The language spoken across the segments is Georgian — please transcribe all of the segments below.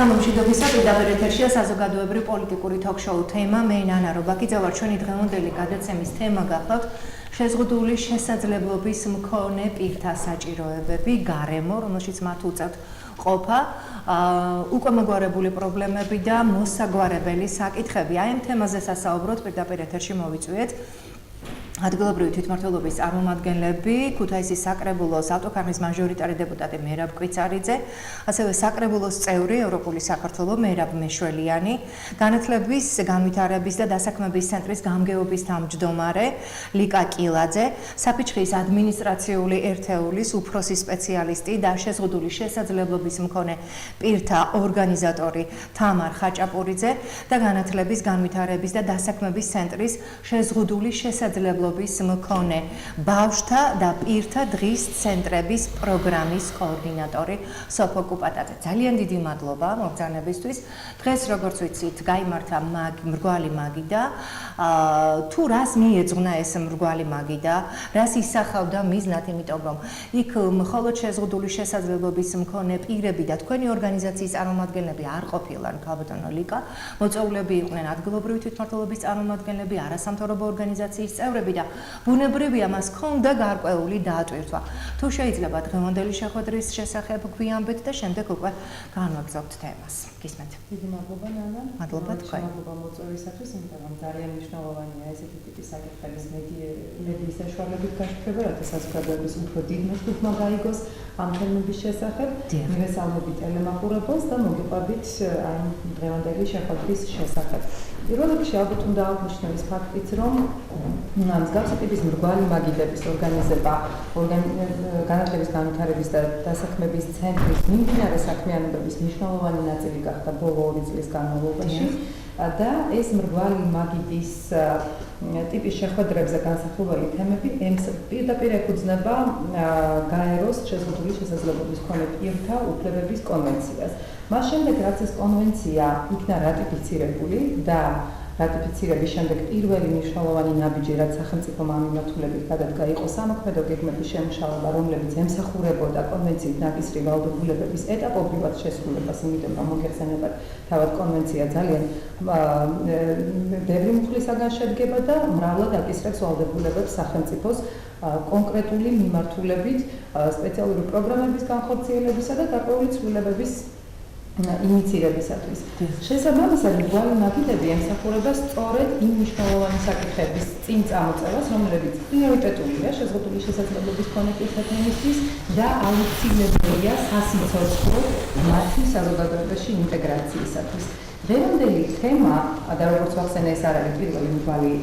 მშვიდობისა პირდაპირ ეთერშია საზოგადოებრივი პოლიტიკური ток-შოუ თემა მე ნანა რობაკიძე ვარ ჩვენი დღევანდელი გადაცემის თემა გახლავთ შეზღუდული შესაძლებლობის მქონე პირთა საჭიროებები გარემო რომელშიც მათ უწევთ ყოფა უკვე მოგვარებული პრობლემები და მოსაგვარებელი საკითხები აი ამ თემაზე სასაუბროთ პირდაპირ ეთერში მოვიწვიეთ ადგილობრივი თვითმმართველობის წარმომადგენლები, ქუთაისის საკრებულოს ავტოქარხნის მაჟორიტარი დეპუტატი მერაბ კვიცარიძე, ასევე საკრებულოს წევრი ევროპული საქართველოს მერაბ მეშველიანი, განათლების, განვითარების და დასაქმების ცენტრის გამგეობის თავმჯდომარე ლიკა კილაძე, საფიჩხის ადმინისტრაციული ერთეულის უფროსი სპეციალისტი და შეზღუდული შესაძლებლობის მქონე პირთა ორგანიზატორი თემა ხაჭაპურიძე და განათლების, განვითარების და დასაქმების ცენტრის შეზღუდული შესაძლებლობის მქონე ბავშვთა და პირთა დღის ცენტრების პროგრამის კოორდინატორი სოფო კუპატაძე. ძალიან დიდი მადლობა მოგზაურობისთვის. დღეს როგორც ვიცით, გაიმართა მრგვალი მაგიდა. თუ რას მიეძღვნა ეს მრგვალი მაგიდა, რას ისახავდა მიზნად, იმიტომ რომ იქ მხოლოდ შეზღუდული შესაძლებლობის მქონე პირები და თქვენი ორგანიზაციის წარმომადგენლები არ ყოფილან, ქალბატონო ლიკა, მოწვეულები იყვნენ ადგილობრივი თვითმმართველობის წარმომადგენლები, არასამთავრობო ორგანიზაციის წევრები და ბუნებრივია მას ჰქონდა გარკვეული დაატვირთვა. თუ შეიძლება დღევანდელი შეხვედრის შესახებ გვიამბეთ და შემდეგ უკვე განვაგრძობთ თემას. გისმენთ. დიდი მადლობა ნანა. მადლობა თქვენ. მადლობა მოწვევისათვის, იმიტომ რომ ძალიან მნიშვნელოვანია ესეთი ტიპის საკითხების მედიის საშუალებით გაშიფრება, რათა საზოგადოების უფრო დიდ მეხუთმა გაიგოს ამ თემების შესახებ, მივესალმებით ტელემაყურებელს და მოგიყვებით აი დღევანდელი შეხვედრის შესახებ. პირველ რიგში ალბათ უნდა აღნიშნო ის ფაქტიც, რომ მსგავსი ტიპის მრგვალი მაგიდების ორგანიზება, განათლების, განვითარების და დასაქმების ცენტრის მიმდინარე საქმიანობების მნიშვნელოვანი ნაწილი გახდა ბოლო 2 წლის განმავლობაში და ეს მრგვალი მაგიდის ტიპის შეხვედრებზე განსახილველი თემები პირდაპირ ეკუთვნება გაეროს შეზღუდული შესაძლებლობის მქონე პირთა უფლებების კონვენციას. მას შემდეგ, რაც ეს კონვენცია იქნა რატიფიცირებული და რატიფიცირების შემდეგ პირველი მნიშვნელოვანი ნაბიჯი, რაც სახელმწიფო მიმართულებით გადადგა, იყო სამოქმედო გეგმების შემუშავება, რომლებიც ემსახურებოდა კონვენციით ნაკისრი ვალდებულებების ეტაპობრივად შესრულებას, იმიტომ რომ მოგეხსენებათ, თავად კონვენცია ძალიან ბევრი მუხლისაგან შედგება და მრავლად აკისრებს ვალდებულებებს სახელმწიფოს კონკრეტული მიმართულებით, სპეციალური პროგრამების განხორციელებისა და გარკვეული ცვლილებების ინიცირებისათვის. შესაბამისად, მრგვალი მაგიდები ემსახურება სწორედ იმ მნიშვნელოვანი საკითხების წინ წამოწევას, რომლებიც პრიორიტეტულია შეზღუდული შესაძლებლობის მქონე პირთა თემისთვის და აუცილებელია სასიცოცხლო მათი საზოგადოებაში ინტეგრაციისათვის. დღევანდელი თემა, და როგორც ვახსენე, ეს არ არის პირველი მრგვალი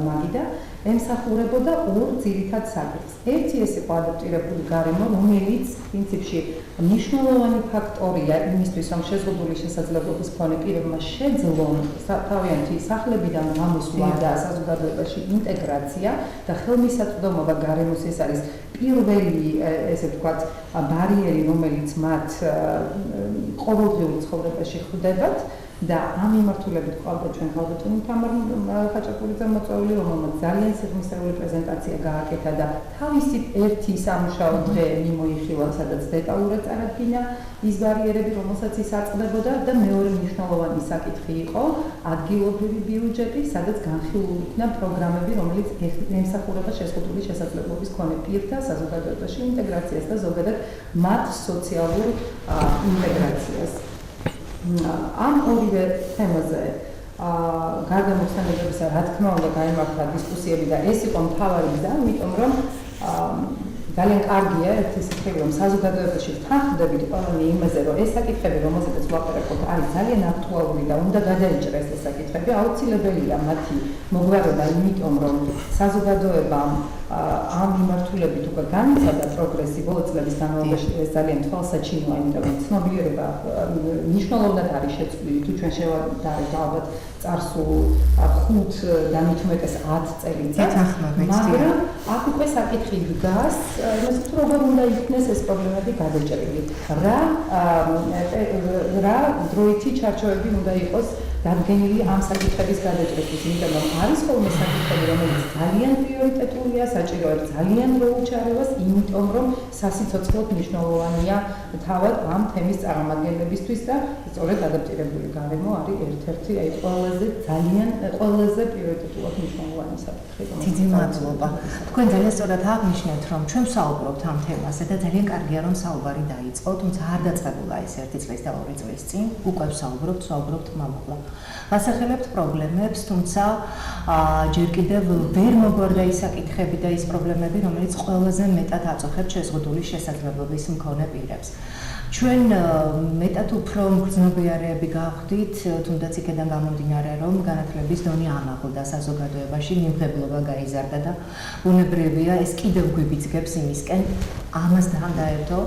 მაგიდა, ემსახურებოდა ორ ძირითად საკითხს. ერთი ეს იყო ადაპტირებული გარემო, რომელიც პრინციპში მნიშვნელოვანი ფაქტორია იმისთვის, რომ შეზღუდული შესაძლებლობის მქონე პირებმა შეძლონ თავიანთი სახლებიდან გამოსვლა და საზოგადოებაში ინტეგრაცია და ხელმისაწვდომობა გარემოს ეს არის პირველი, ესე ვთქვათ, ბარიერი, რომელიც მათ ყოველდღიურ ცხოვრებაში ხვდებათ. და ამ მიმართულებით ყავდა ჩვენ ქალბატონი თემა ხაჭაპურიძე მოწვეული, რომელმაც ძალიან სიღრმისეული პრეზენტაცია გააკეთა და თავისი ერთი სამუშაო დღე მიმოიხილა, სადაც დეტალურად წარადგინა ის ბარიერები, რომელსაც ის აწყდებოდა და მეორე მნიშვნელოვანი საკითხი იყო ადგილობრივი ბიუჯეტი, სადაც განხილული იქნა პროგრამები, რომელიც ემსახურება შეზღუდული შესაძლებლობის მქონე პირთა საზოგადოებაში ინტეგრაციას და ზოგადად მათ სოციალურ ინტეგრაციას. ამ ორივე თემაზე გარდა მოხსენებებისა, რა თქმა უნდა, გაიმართა დისკუსიები და ეს იყო მთავარი გზა, იმიტომ რომ ძალიან კარგია ერთი საკითხი, რომ საზოგადოებაში თანხმდებით ყველანი იმაზე, რომ ეს საკითხები, რომელზეც ვლაპარაკობთ, არის ძალიან აქტუალური და უნდა გადაიჭრეს ეს საკითხები, აუცილებელია მათი მოგვარება, იმიტომ რომ საზოგადოებამ ამ მიმართულებით უკვე განიცადა პროგრესი ბოლო წლების განმავლობაში, ეს ძალიან თვალსაჩინოა, იმიტომ რომ ცნობიერება მნიშვნელოვნად არის შეცვლილი, თუ ჩვენ შევადარებთ ალბათ წარსულ 5 და მით უმეტეს 10 წელიწადს, მაგრამ აქ უკვე საკითხი დგას, იმას თუ როგორ უნდა იქნეს ეს პრობლემები გადაჭრილი, რა დროითი ჩარჩოები უნდა იყოს დადგენილი ამ საკითხების გადაჭრისთვის, იმიტომ რომ არის ხოლმე საკითხები, რომელიც ძალიან პრიორიტეტულია, საჭიროებს ძალიან მოუჩარევას, იმიტომ რომ სასიცოცხლოდ მნიშვნელოვანია თავად ამ თემის წარმომადგენლებისთვის და სწორედ ადაპტირებული გარემო არის ერთ-ერთი ყველაზე პრიორიტეტულად მნიშვნელოვანი საკითხი. დიდი მადლობა. თქვენ ძალიან სწორად აღნიშნეთ, რომ ჩვენ ვსაუბრობთ ამ თემაზე და ძალიან კარგია, რომ საუბარი დაიწყო, თუმცა არ დაწყებულა ეს 1 წლის და 2 წლის წინ, უკვე ვსაუბრობთ მამულა. ვასახელებთ პრობლემებს, თუმცა ჯერ კიდევ ვერ მოგვარდა ის საკითხები და ის პრობლემები, რომელიც ყველაზე მეტად აწუხებთ შეზღუდული შესაძლებლობის მქონე პირებს. ჩვენ მეტად უფრო მგრძნობიარეები გავხდით, თუნდაც იქედან გამომდინარე, რომ განათლების დონე ამაღლდა საზოგადოებაში, მიმღებლობა გაიზარდა და ბუნებრივია ეს კიდევ გვიბიძგებს იმისკენ, ამას დაანდაერთო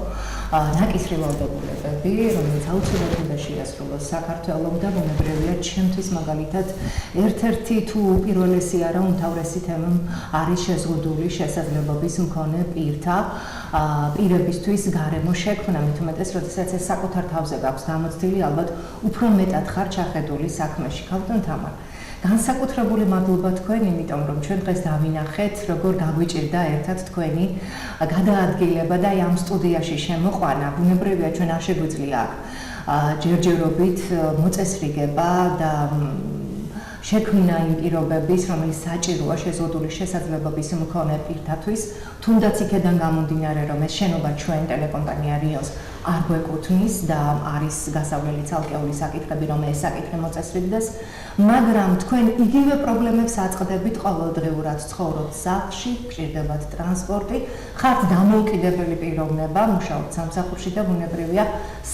ნაკისრი ვალდებულებები, რომელიც აუცილებლად უნდა შეასრულოს საქართველოს და ბუნებრივია ჩემთვის მაგალითად ერთ-ერთი თუ უპირველესი არა უმთავრესი თემა არის შეზღუდული შესაძლებლობის მქონე პირებისთვის გარემო შექმნა, მით უმეტეს, როდესაც ეს საკუთარ თავზე გაქვს გამოცდილი, ალბათ უფრო მეტად ხარ ჩახედული საქმეში. ქალბატონ თამარ, განსაკუთრებული მადლობა თქვენ, იმიტომ რომ ჩვენ დღეს დავინახეთ, როგორ გაგვიჭირდა ერთად თქვენი გადაადგილება და ამ სტუდიაში შემოყვანა. ბუნებრივია ჩვენ არ შეგვიძლია აქ ჯერჯერობით მოწესრიგება და შექმნა იმ პირობების, რომელიც საჭიროა შეზღუდული შესაძლებლობის მქონე პირთათვის, თუნდაც იქედან გამომდინარე, რომ ეს შენობა ჩვენ ტელეკომპანია რიოს არ გვეკუთვნის და არის გასავლელი ცალკეული საკითხები, რომ ეს საკითხი მოწესრიგდეს, მაგრამ თქვენ იგივე პრობლემებს აწყდებით ყოველდღიურად ცხოვრობთ სახლში, გჭირდებათ ტრანსპორტი, ხართ დამოუკიდებელი პიროვნება, მუშაობთ სამსახურში და ბუნებრივია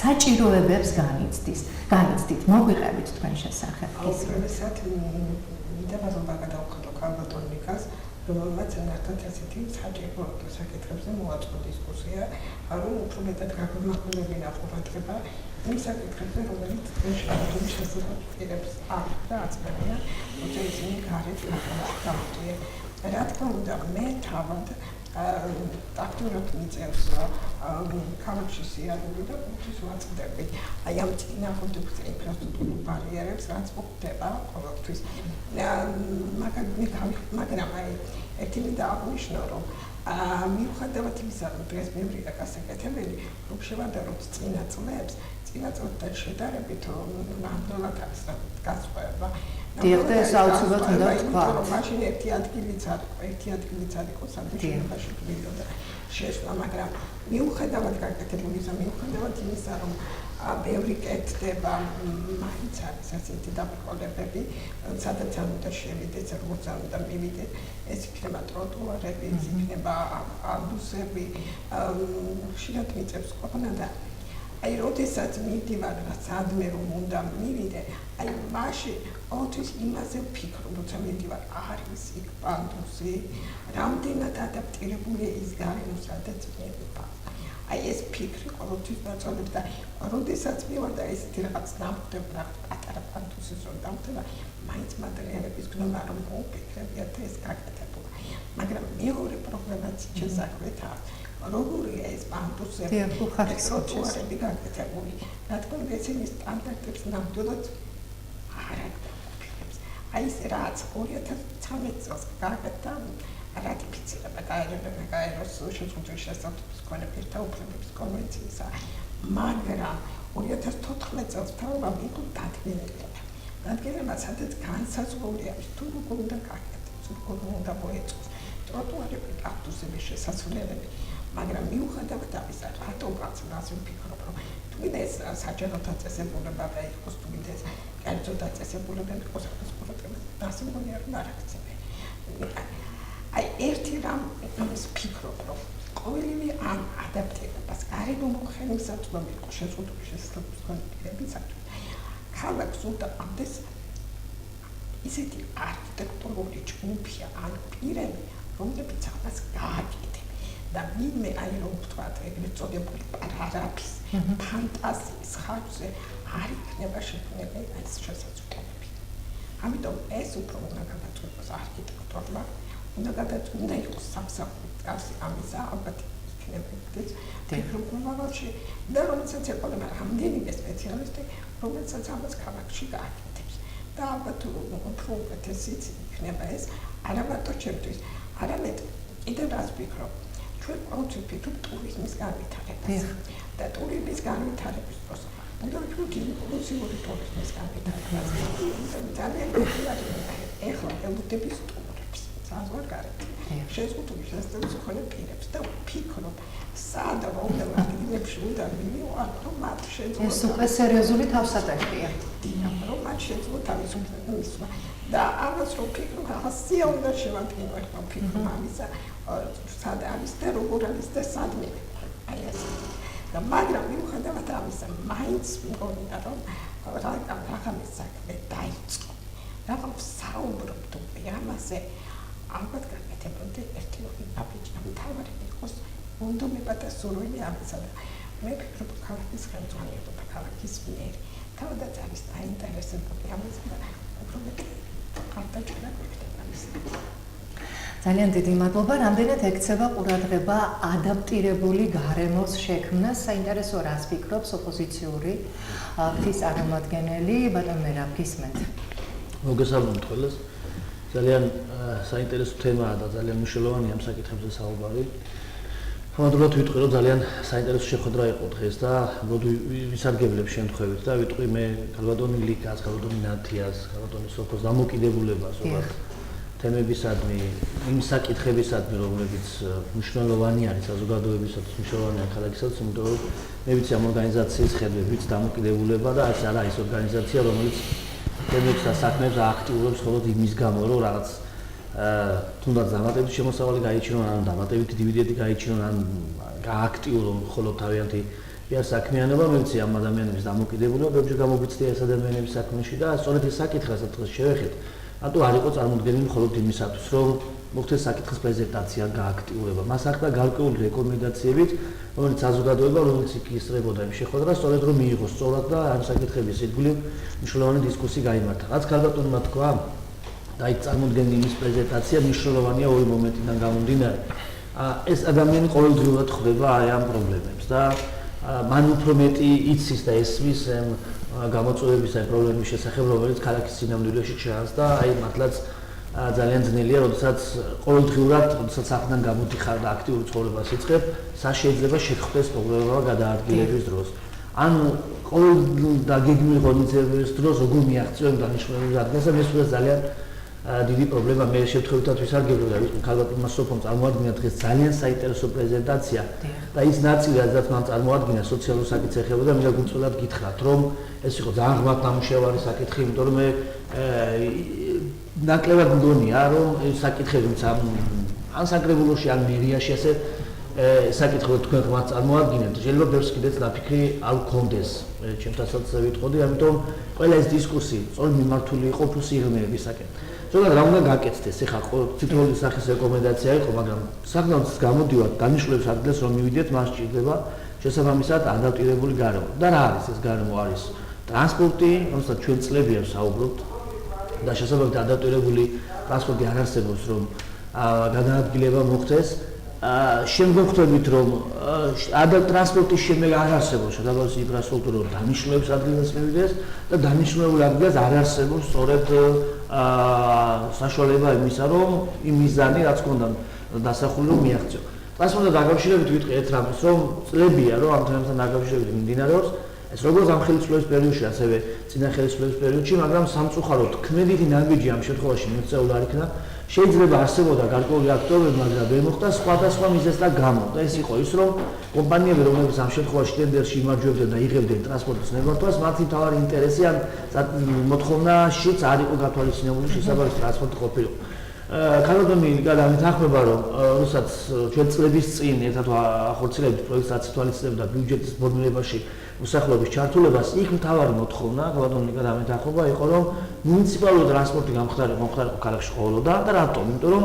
საჭიროებებს განიცდით. მოგვიყევით თქვენ შესახებ. უპირველესად მინდა მადლობა გადავხადო ქალბატონ ნიკას, რომელმაც ერთად ასეთი საჭირო საკითხებზე მოაწყო დისკუსია, რომ უფრო მეტად გაგვიმახვილებინა ყურადღება იმ საკითხებზე, რომელიც შეზღუდული შესაძლებლობებს აქვს და აწმენია, რომ ისინი გარეთ გამოდიან. რა თქმა უნდა, მე თავად აქტიურად მიწევს ქალაქში სიარული და უთვის ვაწყდები აი ამ წინააღმდეგ ინფრასტრუქტურულ ბარიერებს, რაც მოხდება ყოველთვის. მაგრამ აი ერთი მინდა აღნიშნო, რომ მიუხედავად იმისა, რომ დღეს მე ვიყავ გასაკეთებელი, რომ შევადაროთ წინა წლებთან შედარებით, ნამდვილად არის გასხვავება. დიახ, ეს აუცილებლად უნდა ვთქვა. მაშინ ერთი ადგილიც არ იყო სამშობლოში მიდოდა შესვლა, მაგრამ მიუხედავად გაკეთებულისა, მიუხედავად იმისა, რომ ბევრი კეთდება, მაინც არის ასეთი დაბრკოლებები, სადაც არ უნდა შევიდეთ, როგორც არ უნდა მივიდეთ, ეს იქნება ტროტუარები, ეს იქნება ავტობუსები, ხშირად მიწევს ყოფნა და აი როდესაც მივდივარ სადმე რომ უნდა მივიდე, აი მაშინ ოთვის იმაზე ვფიქრობ, როცა მივდივარ, არის იქ პანდუსი, რამდენად ადაპტირებულია ის გარემო, სადაც მივდივარ. აი ეს ფიქრი ყოველთვის დაწოლებს და როდესაც მივარ და ესეთი რაღაც ნამდვილად პატარა პანდუსის რომ დამტება, მაინც მატერიალების გნობა რომ მოვფიქრებია და ეს გაკეთებულა. მაგრამ მეორე პრობლემაც შესაძლოა აქვს. როგორია ეს პანდუსები, ტროტუარები გაკეთებული, რა თქმა უნდა ესენი სტანდარტებს ნამდვილად არ აკეთებს. აი ეს რაც 2013 წელს გაკეთდა რატიფიცირება გაეროს შეზღუდული შესაძლებლობის მქონე პირთა უფლებების კონვენციისა, მაგრამ 2014 წელს თავად იყო დადგენილება, სადაც განსაზღვრული არის თუ როგორ უნდა გაკეთდეს, როგორ უნდა მოეწყოს ტროტუარები, პანდუსების შესასვლელები. მაგრამ მიუხედავად ამისა, რატომ კაც ასე ვფიქრობ, რომ თუნდაც ეს საჯარო დაწესებულება და იყოს თუნდაც კერძო დაწესებულება იყოს ყურადღებას ასე მგონი არ აქცევენ. აი ერთი რამ ამის ვფიქრობ, რომ ყოველივე ამ ადაპტირებას გარემო მოხელისაწყობი იყო შეზღუდული შესაძლებლობის მქონე პირებისათვის. ქალაქს უნდა ამდეს ისეთი არქიტექტურული ჯგუფი ან პირები, რომლებიც ამას გააკეთებენ. და ვინმე აი რომ ვთქვათ, ეგრეთ წოდებული პარაგრაფის ფანტაზიის ხარჯზე არ იქნება შექმნილი ეს შესაძლებლობები. ამიტომ ეს უფრო უნდა გადაწყვეტოს არქიტექტორმა, უნდა იყოს სამსახურის წესი ამისა, ალბათ იქნება ეს და ალბათ უფრო უკეთესიც იქნება ეს არა მარტო ჩემთვის, არამედ კიდევ რას ვფიქრობ, ჩვენ ყოველთვის ვფიქრობ ტურიზმის განვითარებას და ტურიზმის განვითარების დროს უნდა ვფიქროთ ინკლუზიური ტურიზმის განვითარებას. ძალიან გეუბნები ეხლა ელუდების ტურებს საზღვარგარეთ. შეზღუდული შესაძლებელი ხოლმე პირებს და ვფიქრობ სად უნდა ვაგრძელებში უნდა მივიღოთ რომ მათ შეძლო ეს უკვე სერიოზული თავსატეხია. რომ მათ შეძლო თავისუფლების და ამას რო ვფიქრობ ახასია უნდა შევაფიქროთ რომ ვფიქრობ ამისა სად არის და როგორ არის და სად მივიღოთ აი ეს და მაგრამ მიუხედავად ამისა მაინც მგონია რომ რაღაცა საქმე დაიწყო რაღაც საუბრობთ ამაზე ალბათ გაკეთებოდა ერთი აპიჭა მთავარი იყოს უნდა მებათა სურვილი ამისა და მე ვფიქრობ ქალაქის ხელმძღვანელობა ქალაქის მიერ თავადაც არის დაინტერესებული ამაზე და უფრო მეტი ხარდაჭერა გვექნება ამის ძალიან დიდი მადლობა. რამდენად ექცევა ყურადღება ადაპტირებული გარემოს შექმნას? საინტერესო რას ფიქრობს ოპოზიციური ფრთის წარმომადგენელი ბატონო რა გისმენთ? მოგესალმებით ყველას. ძალიან საინტერესო თემაა და ძალიან მნიშვნელოვანია ამ საკითხებზე საუბარი. ხმადურად ვიტყვი რომ ძალიან საინტერესო შეხვედრა იყო დღეს და მოდი ვისარგებლებ შემთხვევით და ვიტყვი მე გალბატონი ლიკას, გალბატონი ნათიას, გალბატონი სოფოს დამოკიდებულებას უბრალოდ თემებისადმი, იმ საკითხებისადმი, რომლებიც მნიშვნელოვანი არის საზოგადოებისათვის, მნიშვნელოვანი არის ქალაქისათვის, იმიტომ რომ მე ვიცი ამ ორგანიზაციის ხედვებით დამოკიდებულება და ეს არა ის ორგანიზაცია, რომელიც თემებს და საქმეებს აქტიურობს მხოლოდ იმის გამო, რომ რაღაც თუნდაც დამატებითი შემოსავალი გაიჩინონ, ან დამატებითი დივიდენდი გაიჩინონ, ან გააქტიურონ მხოლოდ თავიანთი საქმიანობა, მე ვიცი ამ ადამიანების დამოკიდებულება, ბევრჯერ გამოგვიცდია ეს ადამიანების საქმეში და სწორედ ეს საკითხი, რასაც დღეს შევეხეთ, რატო არ იყო წარმოდგენილი მხოლოდ იმისათვის, რომ მოხდეს საკითხის პრეზენტაცია, გააქტიურება. მას ახლა გარკვეული რეკომენდაციებით, რომელიც საზოგადოება, რომელიც იკისრებოდა იმ შეხვედრას, სწორედ რომ მიიღოს სწორად და ამ საკითხების ირგვლივ მნიშვნელოვანი დისკუსია გაიმართა. რაც გალბატონმა თქვა, და იქ წარმოდგენილი იმის პრეზენტაცია მნიშვნელოვანია ორი მომენტიდან გამომდინარე. ეს ადამიანი ყოველდღიურად ხვდება აი ამ პრობლემებს და მან უფრო მეტი იცის და ესმის გამოწვევების აი პრობლემის შესახებ, რომელიც ქალაქის სინამდვილეში ჩანს და აი მართლაც ძალიან ძნელია, როდესაც ყოველდღიურად, როდესაც საქმიდან გამოდიხარ და აქტიური ცხოვრებას იწყებ, შეიძლება შეგხვდეს პრობლემა გადაადგილების დროს. ან ყოველ დაგეგმილ ღონისძიების დროს როგორ მიაღწიო იმ დანიშნულების ადგილას და მე სულ ძალიან დიდი პრობლემა მე შემთხვევითაც ვისარგებლო და ქალბატონმა სოფომ წარმოადგინა დღეს ძალიან საინტერესო პრეზენტაცია და ის ნაწილი რაც მან წარმოადგინა სოციალურ საკითხებს ეხება და მინდა გულწრფელად გითხრათ რომ ეს იყო ძალიან ღრმად ნამუშევარი საკითხი, იმიტომ რომ მე ნაკლებად მგონია რომ ეს საკითხებიც ან საკრებულოში ან მერიაში ასე საკითხი თქვენ ღრმად წარმოადგინებთ, შეიძლება ბევრს კიდეც დაფიქრი არ გქონდეს, ჩემთანაც ვიტყოდი, ამიტომ ყველა ეს დისკუსია სწორედ მიმართული იყო უფრო სიღრმეებისაკენ. ზოგადად რა უნდა გაკეთდეს, ეხლა თითოეული სახის რეკომენდაცია იყო, მაგრამ საკმაოდ გამოდივართ დანიშნულების ადგილას რომ მივიდეთ, მას სჭირდება შესაბამისად ადაპტირებული გარემო. და რა არის ეს გარემო? არის ტრანსპორტი, რომელსაც ჩვენ წლებია ვსაუბრობთ და შესაბამისად ადაპტირებული ტრანსპორტი არ არსებობს, რომ გადაადგილება მოხდეს. შემდგომ ხვდებით, რომ ტრანსპორტის შემდეგ არ არსებობს შესაბამისი ინფრასტრუქტურა, რომ დანიშნულების ადგილას მივიდეს და დანიშნულებულ ადგილას არ არსებობს სწორედ საშუალება იმისა, რომ იმ მიზანი, რაც ჰქონდა დასახული, რომ მიაღწიო. ტრანსპორტთან დაკავშირებით ვიტყვი ერთ რამეს, რომ წლებია, რომ ამ თემასთან დაკავშირებით მიმდინარეობს, ეს როგორც ამ ხელისუფლების პერიოდში, ასევე წინა ხელისუფლების პერიოდში, მაგრამ სამწუხაროდ ქმედითი ნაბიჯი ამ შემთხვევაში მიღწეული არ იქნა. შეიძლება არსებობდა გარკვეული აქტუალები, მაგრამ ვერ მოხდა სხვადასხვა მიზეზთა გამო. და ეს იყო ის, რომ კომპანიები, რომლებიც ამ შემთხვევაში ტენდერში იმარჯვებდნენ და იღებდნენ ტრანსპორტის ნებართვას, მათი მთავარი ინტერესი ან მოთხოვნაშიც არ იყო გათვალისწინებული შესაბამისი ტრანსპორტი ყოფილიყო. ქალბატონი განვითარდება, რომ როდესაც ჩვენ წლების წინ ერთად ახორციელებთ პროექტს, რაც ითვალისწინებდა ბიუჯეტის ფორმირებაში მოსახლეობის ჩართულებას, იქ მთავარი მოთხოვნა ქალბატონი განვითარდება იყო, რომ მუნიციპალური ტრანსპორტი გამხდარიყო ქალაქში ყოველდღიურად და რატომ? იმიტომ რომ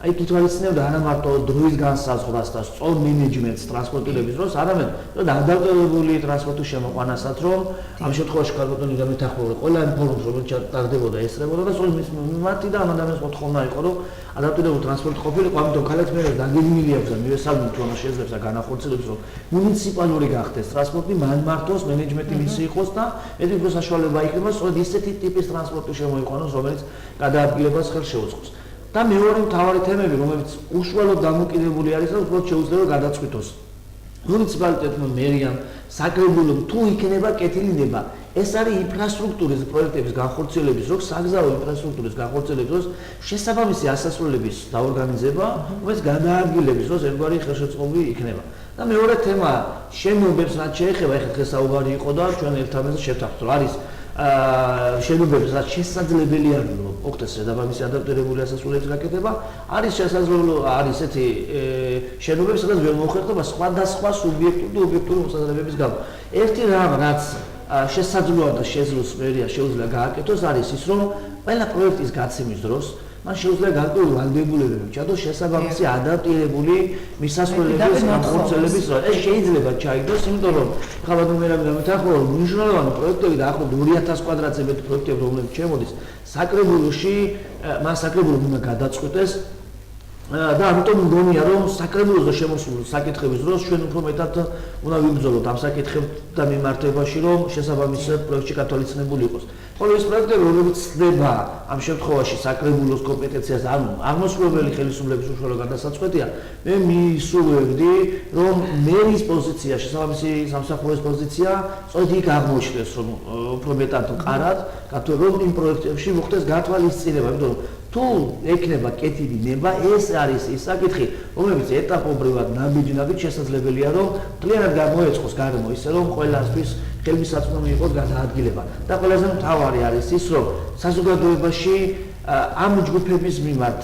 აი ითვალისწინებდა არა მარტო დროის განსაზღვრას და სწორ მენეჯმენტს ტრანსპორტირების დროს, არამედ ადაპტირებული ტრანსპორტის შემოყვანასაც, რომ ამ შემთხვევაში ქალბატონი დამეთახმებოდა ყველა იმ ფორმებს, რომელიც ტარდებოდა, ესწრებოდა და სწორედ მის მიმართი და ამ ადამიანს მოთხოვნა იყო, რომ ადაპტირებული ტრანსპორტი ყოფილიყო, ამიტომ ქალაქის მერე დაგეგმილი აქვს და მივესალმით რომ შეძლებს და განახორციელებს, რომ მუნიციპალური გახდეს ტრანსპორტი, მან მართოს მენეჯმენტი მისი იყოს და ეს უფრო საშუალება იქნება სწორედ ისეთი ტიპის ტრანსპორტი შემოიყვანოს, რომელიც გადაადგილებას ხელს შეუწყობს. და მეორე მთავარი თემები, რომელიც უშუალოდ დამოკიდებული არის, რომ უფრო შეუძლია გადაწყვიტოს მუნიციპალიტეტმა, მერიამ, საკრებულომ თუ იქნება კეთილინება. ეს არის ინფრასტრუქტურის პროექტების განხორციელების დროს, საგზაო ინფრასტრუქტურის განხორციელების დროს შესაბამისი ასასრულების დაორგანიზება, რომელიც გადაადგილების დროს ერთგვარი ხელშეწყობილი იქნება. და მეორე თემა შენობებს რაც შეეხება, ეხლა დღეს საუბარი იყო და ჩვენ ერთმანეთს შევთანხმდით, რომ არის შენობებს რაც შესაძლებელია რომ ოქტეს შესაბამისი ადაპტირებული ასასრულების გაკეთება, არის შესაძლებელი არის ესეთი შენობები, სადაც ვერ მოხერხდება სხვადასხვა სუბიექტური და ობიექტური მოსაზრებების გამო. ერთი რამ რაც შესაძლოა და შეძლოს მერია შეუძლია გააკეთოს არის ის, რომ ყველა პროექტის გაცემის დროს მან შეუძლია გარკვეული ვალდებულებები ჩადოს შესაბამისი ადაპტირებული მისასვლელების განხორციელების დროს. ეს შეიძლება ჩაიდოს, იმიტომ რომ ხალხო მე დამეთახმო რომ მნიშვნელოვანი პროექტები და ახლო 2000 კვადრატზე მეტი პროექტები რომლებიც შემოდის საკრებულოში, მან საკრებულო უნდა გადაწყვეტეს და ამიტომ მგონია რომ საკრებულოზე შემოსული საკითხების დროს ჩვენ უფრო მეტად უნდა ვიბრძოლოთ ამ საკითხებთან მიმართებაში, რომ შესაბამისად პროექტში გათვალისწინებული იყოს. ხოლო ეს პროექტები, რომლებიც ხდება ამ შემთხვევაში საკრებულოს კომპეტენციას, ანუ აღმასრულებელი ხელისუფლების უშუალო გადასაწყვეტია, მე მისურვებდი, რომ მერის პოზიცია, შესაბამისი სამსახურის პოზიცია, სწორედ იქ აღმოჩნდეს, რომ უფრო მეტად მყარად, რომ იმ პროექტებში მოხდეს გათვალისწინება, იმიტომ რომ თუ ექნება კეთილი ნება, ეს არის ის საკითხი, რომელიც ეტაპობრივად ნაბიჯ-ნაბიჯ შესაძლებელია, რომ მთლიანად გამოეწყოს გარემო ისე, რომ ყველასთვის ხელმისაწვდომი იყოს გადაადგილება. და ყველაზე მთავარი არის ის, რომ საზოგადოებაში ამ ჯგუფების მიმართ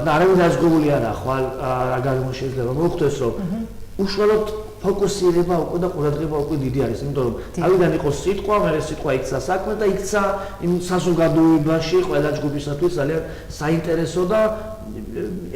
და არავინ დაზგრული არა ხვალ რა გარემო შეიძლება მოხდეს, რომ უშუალოდ ფოკუსირება უკვე და ყურადღება უკვე დიდი არის, იმიტომ რომ თავიდან იყო სიტყვა, მერე სიტყვა იქცა საქმე და იქცა იმ საზოგადოებაში ყველა ჯგუფისათვის ძალიან საინტერესო და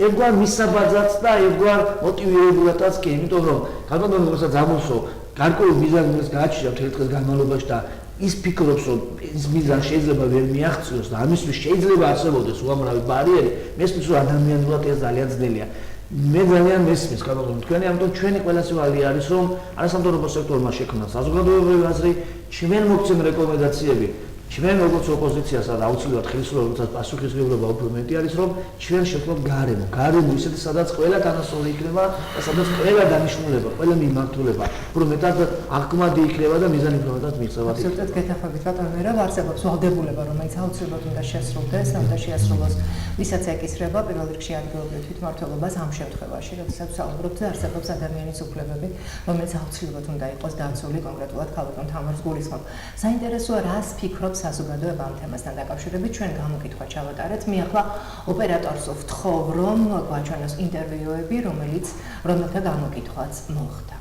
ერთგვარ მისაბაძაც და ერთგვარ მოტივირებულადაც კი, იმიტომ რომ ქალბატონი როდესაც ამოსო გარკვეულ მიზანს გააჩნია მთელი დღის განმავლობაში და ის ფიქრობს, რომ ის მიზანი შეიძლება ვერ მიაღწიოს და ამისთვის შეიძლება არსებობდეს უამრავი ბარიერი, მესმის რომ ადამიანურად ეს ძალიან ძნელია. მე ძალიან მესმის ქალბატონო თქვენი, ამიტომ ჩვენი ყველაზე ვალი არის, რომ არასამთავრობო სექტორმა შექმნა საზოგადოებრივი აზრი, ჩვენ მოგცემ რეკომენდაციები, ჩვენ როგორც ოპოზიციასა და აუცილებლად ხელისუფლებასაც პასუხისმგებლობა უფრო მეტი არის, რომ ჩვენ შევქმნათ გარემო ისეთი, სადაც ყველა თანასწორი იქნება და სადაც ყველა დანიშნულება, ყველა მიმართულება უფრო მეტად აღქმადი იქნება და მიზანი უფრო მეტად მიღწევადი. ზუსტად გეთახმებით ბატონო მერაბ, არსებობს ვალდებულება, რომელიც აუცილებლად უნდა შესრულდეს, უნდა შეასრულოს, ვისაც ეკისრება პირველ რიგში ადგილობრივ თვითმმართველობას ამ შემთხვევაში, როდესაც საუბრობთ, არსებობს ადამიანის უფლებები, რომელიც აუცილებლად უნდა იყოს დაცული, კონკრეტულად ქალბატონ თამარს გულისხმობ. საინტერესოა, რას ფიქრობს საზოგადოება ამ თემასთან დაკავშირებით, ჩვენ გამოკითხვა ჩავატარეთ. მე ახლა ოპერატორს ვთხოვ, რომ გვაჩვენოს ინტერვიუები, რომელთა გამოკითხვაც მოხდა.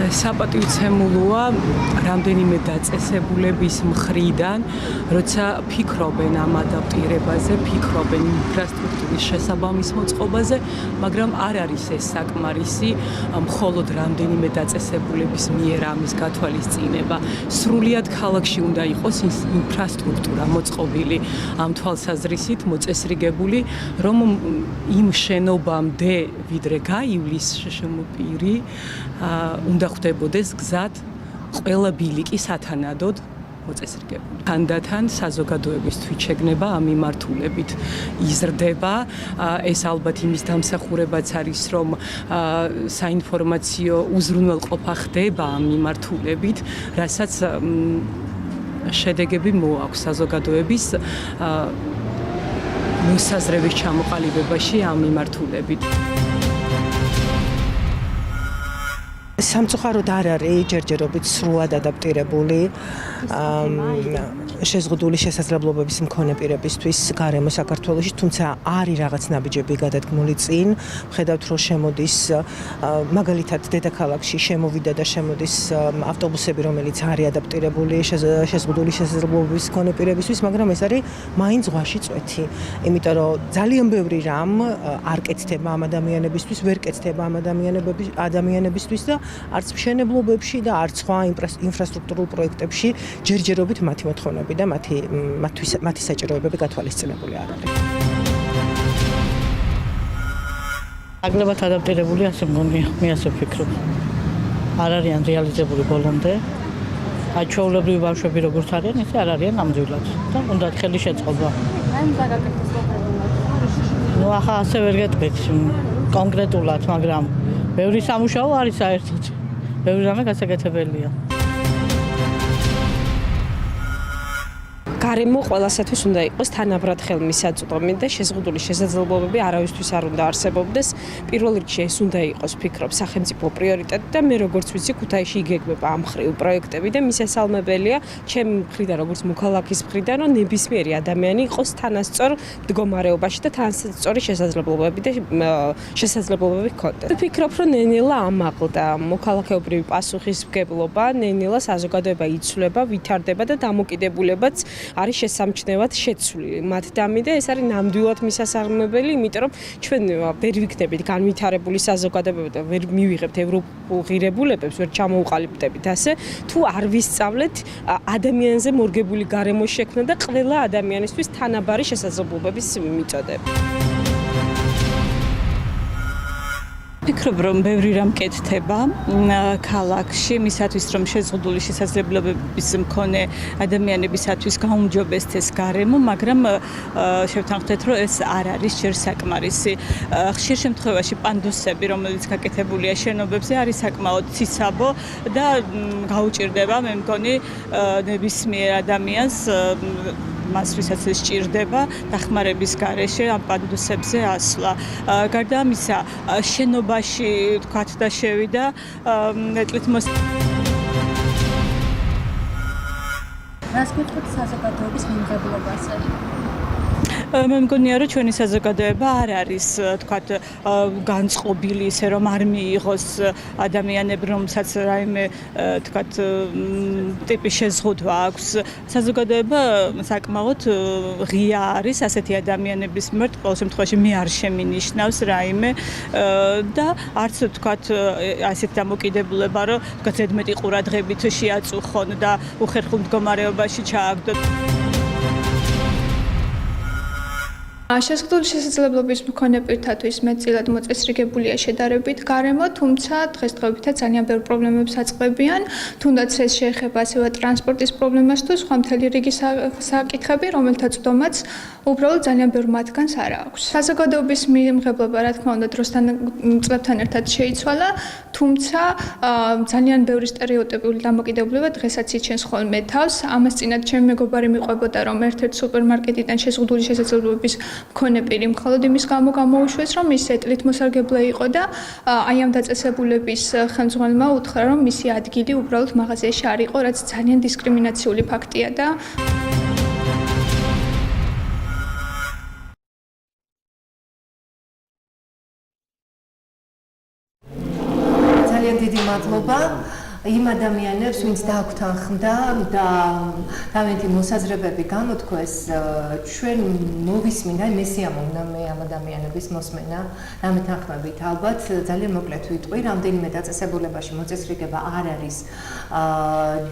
საპატივცემულოა რამდენიმე დაწესებულების მხრიდან, როცა ფიქრობენ ამ ადაპტირებაზე, ფიქრობენ ინფრასტრუქტურის შესაბამის მოწყობაზე, მაგრამ არ არის ეს საკმარისი მხოლოდ რამდენიმე დაწესებულების მიერ ამის გათვალისწინება. სრულიად ქალაქში უნდა იყოს ინფრასტრუქტურა მოწყობილი ამ თვალსაზრისით, მოწესრიგებული, რომ იმ შენობამდე, ვიდრე გაივლის შემოპირი, უნდა ხდებოდეს გზად ყველა ბილიკი სათანადოდ მოწესრიგებული. თანდათან საზოგადოების თვითშეგნება ამ მიმართულებით იზრდება. ეს ალბათ იმის დამსახურებაც არის, რომ საინფორმაციო უზრუნველყოფა ხდება ამ მიმართულებით, რასაც შედეგები მოაქვს საზოგადოების მოსაზრების ჩამოყალიბებაში ამ მიმართულებით. სამწუხაროდ არ არის ჯერჯერობით სრულად ადაპტირებული შეზღუდული შესაძლებლობების მქონე პირებისთვის გარემო საქართველოში, თუმცა არის რაღაც ნაბიჯები გადადგმული წინ. ვხედავთ, რომ შემოდის მაგალითად დედაქალაქში შემოვიდა და შემოდის ავტობუსები, რომელიც არის ადაპტირებული შეზღუდული შესაძლებლობების მქონე პირებისთვის, მაგრამ ეს არის მაინც ზღვაში წვეთი. იმიტომ რომ ძალიან ბევრი რამ არ კეთდება ამ ადამიანებისთვის, ვერ კეთდება ამ ადამიანებისთვის და არც მშენებლობებში და არც სხვა ინფრასტრუქტურულ პროექტებში ჯერჯერობით მათი მოთხოვნები და მათი საჭიროებები გათვალისწინებული არ არის. აგლებად ადაპტირებული ასე მგონია, მე ასე ვფიქრობ. არ არიან რეალიზებული ბოლომდე. ჩვეულებრივი ბავშვები როგორც არიან, ისე არ არიან ნამდვილად და უნდათ ხელი შეწყობა. ნუ ახლა ასე ვერ გეტყვით კონკრეტულად, მაგრამ ბევრი სამუშაო არის საერთოდ. ბევრი რამე გასაკეთებელია. გარემო ყველასათვის უნდა იყოს თანაბრად ხელმისაწვდომი და შეზღუდული შესაძლებლობები არავისთვის არ უნდა არსებობდეს. პირველ რიგში ეს უნდა იყოს, ვფიქრობ, სახელმწიფო პრიორიტეტი და მე როგორც ვიცი, ქუთაისში იგეგმება ამ მხრივ პროექტები და მისასალმებელია ჩემი მხრიდან, როგორც მოქალაქის მხრიდან, რომ ნებისმიერი ადამიანი იყოს თანასწორ მდგომარეობაში და თანასწორი შესაძლებლობები ჰქონდეს. ვფიქრობ, რომ ნელ-ნელა ამაყლდა მოქალაქეობრივი პასუხისმგებლობა, ნელ-ნელა საზოგადოება იცვლება, ვითარდება და დამოკიდებულებაც არის შესამჩნევად შეცვლილი მათ დამი და ეს არის ნამდვილად მისასალმებელი, იმიტომ რომ ჩვენ ვერ ვიქნებით განვითარებული საზოგადოება და ვერ მივიღებთ ევროპულ ღირებულებებს, ვერ ჩამოუყალიბდებით ასე, თუ არ ვისწავლეთ ადამიანზე მორგებული გარემოს შექმნა და ყველა ადამიანისთვის თანაბარი შესაძლებლობების მიწოდება. ვფიქრობ, რომ ბევრი რამ კეთდება ქალაქში, მისათვის რომ შეზღუდული შესაძლებლობების მქონე ადამიანებისათვის გაუმჯობესდეს გარემო, მაგრამ შევთანხმდეთ, რომ ეს არ არის ჯერ საკმარისი. ხშირ შემთხვევაში პანდუსები, რომელიც გაკეთებულია შენობებზე, არის საკმაოდ ციცაბო და გაუჭირდება, მე მგონი, ნებისმიერ ადამიანს მას ვისაც ეს სჭირდება დახმარების გარეშე ამ პანდუსებზე ასვლა. გარდა ამისა, შენობაში თქვათ და შევიდა ნეტლით რას გეტყვით საზოგადოების მიმღებლობაზე? მე მგონია, რომ ჩვენი საზოგადოება არ არის, თქვათ, განწყობილი ისე რომ არ მიიღოს ადამიანები, რომელსაც რაიმე, თქვათ, ტიპის შეზღუდვა აქვს. საზოგადოება საკმაოდ ღია არის ასეთი ადამიანების მიმართ, ყოველ შემთხვევაში მე არ შემინიშნავს რაიმე და არც, თქვათ, ასეთ დამოკიდებულება, რომ თქვათ, ზედმეტი ყურადღებით შეაწუხონ და უხერხულ მდგომარეობაში ჩააგდოთ. შეზღუდული შესაძლებლობის მქონე პირთათვის მეტწილად მოწესრიგებულია შედარებით გარემო, თუმცა დღესდღეობითაც ძალიან ბევრ პრობლემებს აწყობიან, თუნდაც ეს შეეხება ასევე ტრანსპორტის პრობლემას თუ სხვა მთელი რიგი საკითხები, რომელთა წვდომაც უბრალოდ ძალიან ბევრ მათგანს არ აქვს. საზოგადოების მიმღებლობა, რა თქმა უნდა, დროსთან წლებთან ერთად შეიცვალა, თუმცა ძალიან ბევრი სტერეოტიპული დამოკიდებულება დღესაც იჩენს ხოლმე თავს. ამას წინათ ჩემი მეგობარი მიყვებოდა, რომ ერთ-ერთ სუპერმარკეტიდან შეზღუდული შესაძლებლობების მქონე პირი მხოლოდ იმის გამო გამოუშვეს, რომ ის ეტლით მოსარგებლე იყო და აი ამ დაწესებულების ხელმძღვანელმა უთხრა, რომ მისი ადგილი უბრალოდ მაღაზიაში არ იყო, რაც ძალიან დისკრიმინაციული ფაქტია და ძალიან დიდი მადლობა იმ ადამიანებს, ვინც დაგვთანხმდა და თავიანთი მოსაზრებები გამოთქვეს, ჩვენ მოვისმინა, მე სიამოვნა მე ამ ადამიანების მოსმენა, დამეთანხმებით ალბათ, ძალიან მოკლედ ვიტყვი, რამდენიმე დაწესებულებაში მოწესრიგება არ არის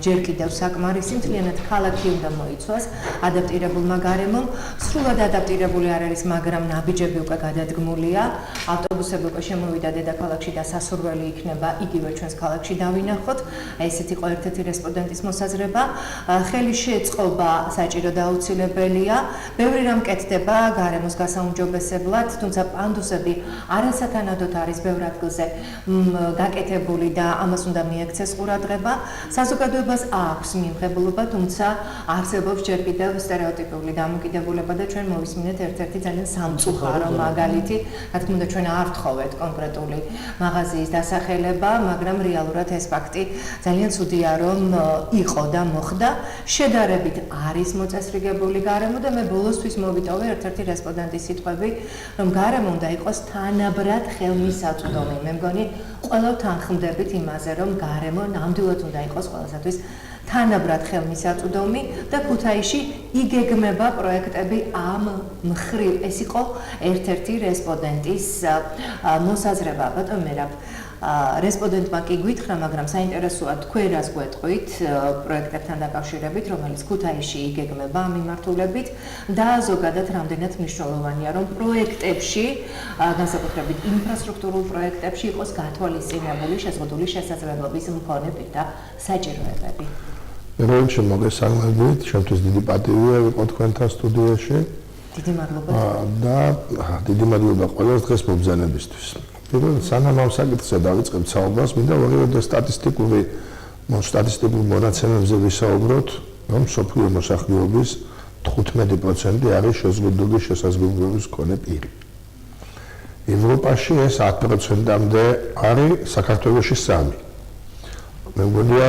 ჯერ კიდევ საკმარისი, მთლიანად ქალაქი უნდა მოიცვას ადაპტირებულმა გარემომ, სრულად ადაპტირებული არ არის, მაგრამ ნაბიჯები უკვე გადადგმულია, ავტობუსები უკვე შემოვიდა დედაქალაქში და სასურველი იქნება იგივე ჩვენს ქალაქში დავინახოთ. ესეთი იყო ერთ-ერთი რესპონდენტის მოსაზრება. ხელი შეწყობა საჭირო და აუცილებელია. ბევრი რამ კეთდება გარემოს გასაუმჯობესებლად, თუმცა პანდუსები არასათანადოდ არის ბევრ ადგილზე გაკეთებული და ამას უნდა მიექცეს ყურადღება. საზოგადოებას აქვს მიიღებულობა, თუმცა არსებობს ჯერ კიდევ სტერეოტიპული დამოკიდებულება და ჩვენ მოვისმინეთ ერთ-ერთი ძალიან სამწუხარო მაგალითი. რა თქმა უნდა, ჩვენ არ ვთხოვეთ კონკრეტული მაღაზიის დასახელება, მაგრამ რეალურად ეს ფაქტი ძალიან ცუდია, რომ იყო და მოხდა. შედარებით არის მოწესრიგებული გარემო და მე ბოლოსთვის მოვიტოვე ერთ-ერთი რესპონდენტის სიტყვები, რომ გარემო უნდა იყოს თანაბრად ხელმისაწვდომი. მე მგონი ყველა თანხმდებით იმაზე, რომ გარემო ნამდვილად უნდა იყოს ყველასათვის თანაბრად ხელმისაწვდომი და ქუთაისში იგეგმება პროექტები ამ მხრივ. ეს იყო ერთ-ერთი რესპონდენტის მოსაზრება. ბატონ მერაბ, რესპონდენტმა კი გითხრა, მაგრამ საინტერესოა თქვენ რას გვეტყვით პროექტებთან დაკავშირებით, რომელიც ქუთაისში იგეგმება ამ მიმართულებით და ზოგადად რამდენად მნიშვნელოვანია, რომ პროექტებში, განსაკუთრებით ინფრასტრუქტურულ პროექტებში იყოს გათვალისწინებული შეზღუდული შესაძლებლობის მქონე პირთა საჭიროებები. Rioni მოგესალმებით, ჩემთვის დიდი პატივია ვიყო თქვენთან სტუდიაში. დიდი მადლობა. და დიდი მადლობა ყველას დღეს მობრძანებისთვის. პირველ სანამ ამ საკითხზე დავიწყებთ საუბარს, მინდა ვიღებდე სტატისტიკურ მონაცემებზე ვისაუბროთ, რომ მსოფლიო მოსახლეობის 15% არის შეზღუდული შესაძლებლობის მქონე პირი. ევროპაში ეს 10%-მდე არის, საქართველოში 3%. მე მგონია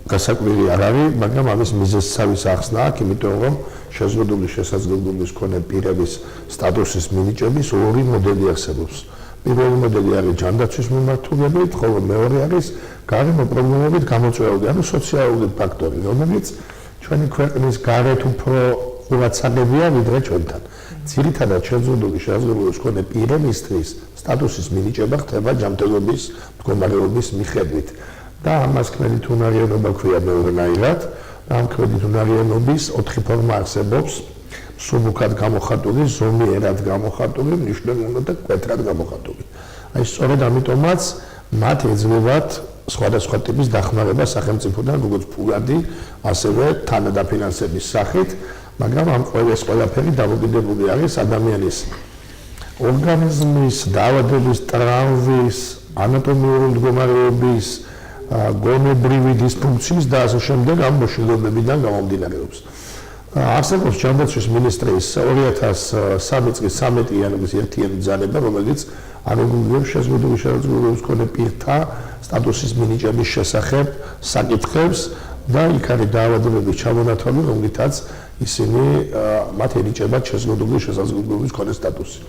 გასაკვირი არ არის, მაგრამ ამის მიზეზსავი ახსნა აქვს, იმიტომ რომ შეზღუდული შესაძლებლობის მქონე პირების სტატუსის მინიჭების ორი მოდელი არსებობს. პირველი მოდელი არის ჯანდაცვის მიმართულებით, ხოლო მეორე არის გარემო პრობლემებით გამოწვეული, ანუ სოციალური ფაქტორი, რომელიც ჩვენი ქვეყნის გარეთ უფრო ყურადსაღებია ვიდრე ჩვენთან. ძირითადად შეზღუდული შესაძლებლობის მქონე პირებისთვის სტატუსის მინიჭება ხდება ჯანმრთელობის მდგომარეობის მიხედვით. და ამას ქმედით უნარიანობა ქვია მეორნაირად. ამ ქმედით უნარიანობის 4 ფორმა არსებობს: სუბუქად გამოხატული, ზომიერად გამოხატული, მნიშვნელოვნად და მკვეთრად გამოხატული. აი სწორედ ამიტომაც მათ ეძლებათ სხვადასხვა ტიპის დახმარება სახელმწიფოდან, როგორც ფულადი, ასევე თანადაფინანსების სახით, მაგრამ ამ ყველაფერი დამოკიდებული არის ადამიანის ორგანიზმის, დაავადების, ტრავმის, ანატომიური მდგომარეობის, გონებრივი დისფუნქციის და ასე შემდეგ ამ მოშინაურებებიდან გამომდინარეობს. არსებობს ჯანდაცვის მინისტრის 2003 წლის 13 იანვრის ერთიანი ძალება, რომელიც არეგულირებს შეზღუდული შესაძლებლობის მქონე პირთა სტატუსის მინიჭების შესახებ საკითხებს და იქ არის დაავადებების ჩამონათვალი, რომლითაც ისინი მათ ენიჭებათ შეზღუდული შესაძლებლობის მქონე სტატუსი.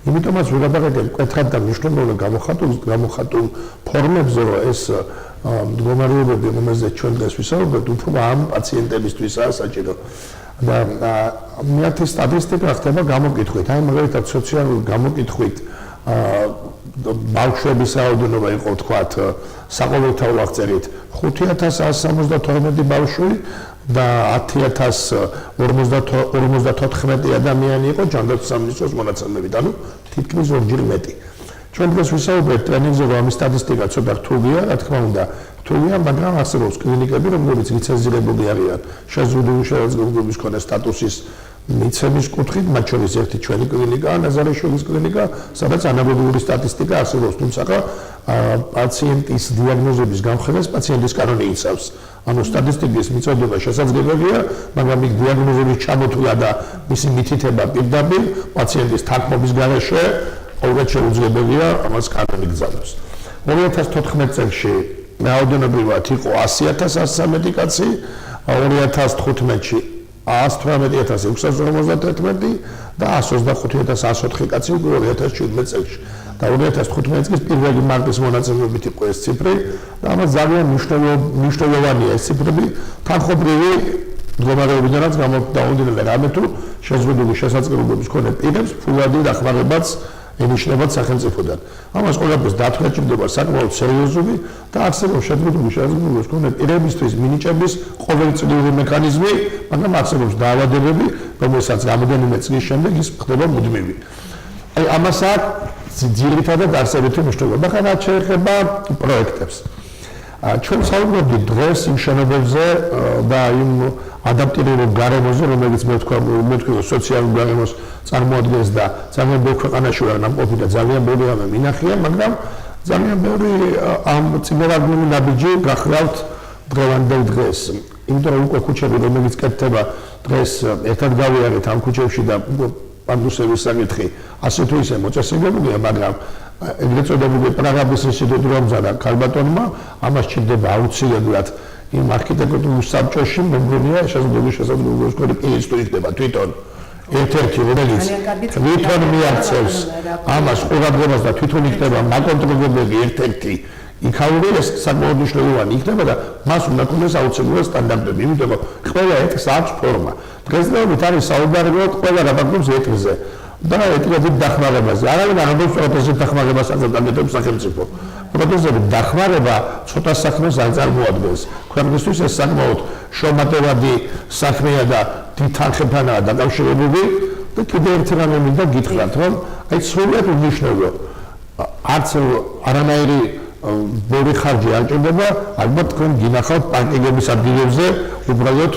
იმიტომაც ვიღებენ მკვეთრად და მნიშვნელოვნად გამოხატულ ფორმებზე, რომ ეს მდგომარეობები, რომელზეც ჩვენ დღეს ვისაუბრებთ, უფრო ამ პაციენტებისთვისაა საჭირო. და მეათე სტატისტიკა ხდება გამოკითხვით, აი მაგალითად სოციალური გამოკითხვით ბავშვების რაოდენობა იყო თქვათ საყოველთაო აღწერით 5172 ბავშვი და 10054 ადამიანი იყო ჯანდაცვის სამინისტროს მონაცემებით, ანუ თითქმის ორჯერ მეტი. ჩვენ დღეს ვისაუბრებთ ტრენინგზე, რომ ამის სტატისტიკა ცოტა რთულია, რა თქმა უნდა, რთულია, მაგრამ არსებობს კლინიკები, რომლებიც ლიცენზირებული არიან შეზღუდული შესაძლებლობის მქონე სტატუსის მიცემის კუთხით, მათ შორის ერთი ჩვენი კლინიკაა, ნაზარიშვილის კლინიკა, სადაც ანალოგიური სტატისტიკა არსებობს, თუმცა პაციენტის დიაგნოზების გამხელას პაციენტის კანონი იცავს. ანუ სტატისტიკის მიწოდება შესაძლებელია, მაგრამ იქ დიაგნოზების ჩამოთვლა და მისი მითითება პირდაპირ პაციენტის თქმობის გარეშე ყოველდღე შეუძლებელია, ამას კანონი გზადავს. 2014 წელში რაოდენობრივად იყო 100,113 კაცი, 2015-ში 118,651 და 125,104 კაცი უკვე 2017 წელში. და 2015 წლის 1 მარტის მონაცემებით იყო ეს ციფრი და ამას ძალიან მნიშვნელოვანია ეს ციფრები თანხმობრივი მდგომარეობიდანაც გამომდინარე რამე თუ შეზღუდული შესაძლებლობის მქონე პირებს ფულადი დახმარებაც ენიშნებათ სახელმწიფოდან. ამას ყველაფერს დათვლა ჭირდება საკმაოდ სერიოზული და არსებობს შეზღუდული შესაძლებლობის მქონე პირებისთვის მინიჭების ყოველწლიური მექანიზმი, მაგრამ არსებობს დაავადებები, რომელსაც რამდენიმე წლის შემდეგ ის ხდება მუდმივი. აი ამასაც ძირითადად არსებითი მნიშვნელობა, ხან რაც შეეხება პროექტებს. ჩვენ საუბრობთ დღეს იმ შენობებზე და იმ ადაპტირებულ გარემოზე, რომელიც მე ვთქვი სოციალურ გარემოს წარმოადგენს და ძალიან ბევრ ქვეყანაში ვარ ნამყოფი და ძალიან ბევრი რამე მინახია, მაგრამ ძალიან ბევრი ამ წინააღმდეგი ნაბიჯი გახლავთ დღევანდელ დღეს. იმიტომ რომ უკვე ქუჩები, რომელიც კეთდება დღეს ერთად გავიარეთ ამ ქუჩებში და პანდუსების საკითხი ასე თუ ისე მოწესრიგებულია, მაგრამ ეგრეთ წოდებული პრაღების ინსტიტუტი რომ ზადა ქალბატონმა, ამას ჭირდება აუცილებლად იმ არქიტექტურულ საბჭოში, მე მგონია შესაძლებლობის კოდი პირის თუ იქნება თვითონ ერთ-ერთი, რომელიც თვითონ მიაქცევს ამას ყურადღებას და თვითონ იქნება მაკონტროლებელი ერთ-ერთი იქაური ეს საკმაოდ მნიშვნელოვანი იქნება და მას უნდა ქონდეს აუცილებლად სტანდარტები, იმიტომ რომ ყველა ეტს აქვს ფორმა. დღესდღეობით არის საუბარი ყველა რაპორტობს ეტზე და ეტლების დახმარებაზე. არავინ არ ამბობს პროტეზის დახმარებას აკეთებს სახელმწიფო. პროტეზების დახმარება ცოტა საქმეს არ წარმოადგენს. ქვეყნისთვის ეს საკმაოდ შრომატევადი საქმეა და დიდ თანხებთანაა დაკავშირებული და კიდევ ერთი რამე მინდა გითხრათ, რომ აი სრულიად უნიშნელო არც არანაირი ბევრი ხარჯი არ ჭირდება, ალბათ თქვენ გინახავთ პარკინგების ადგილებზე უბრალოდ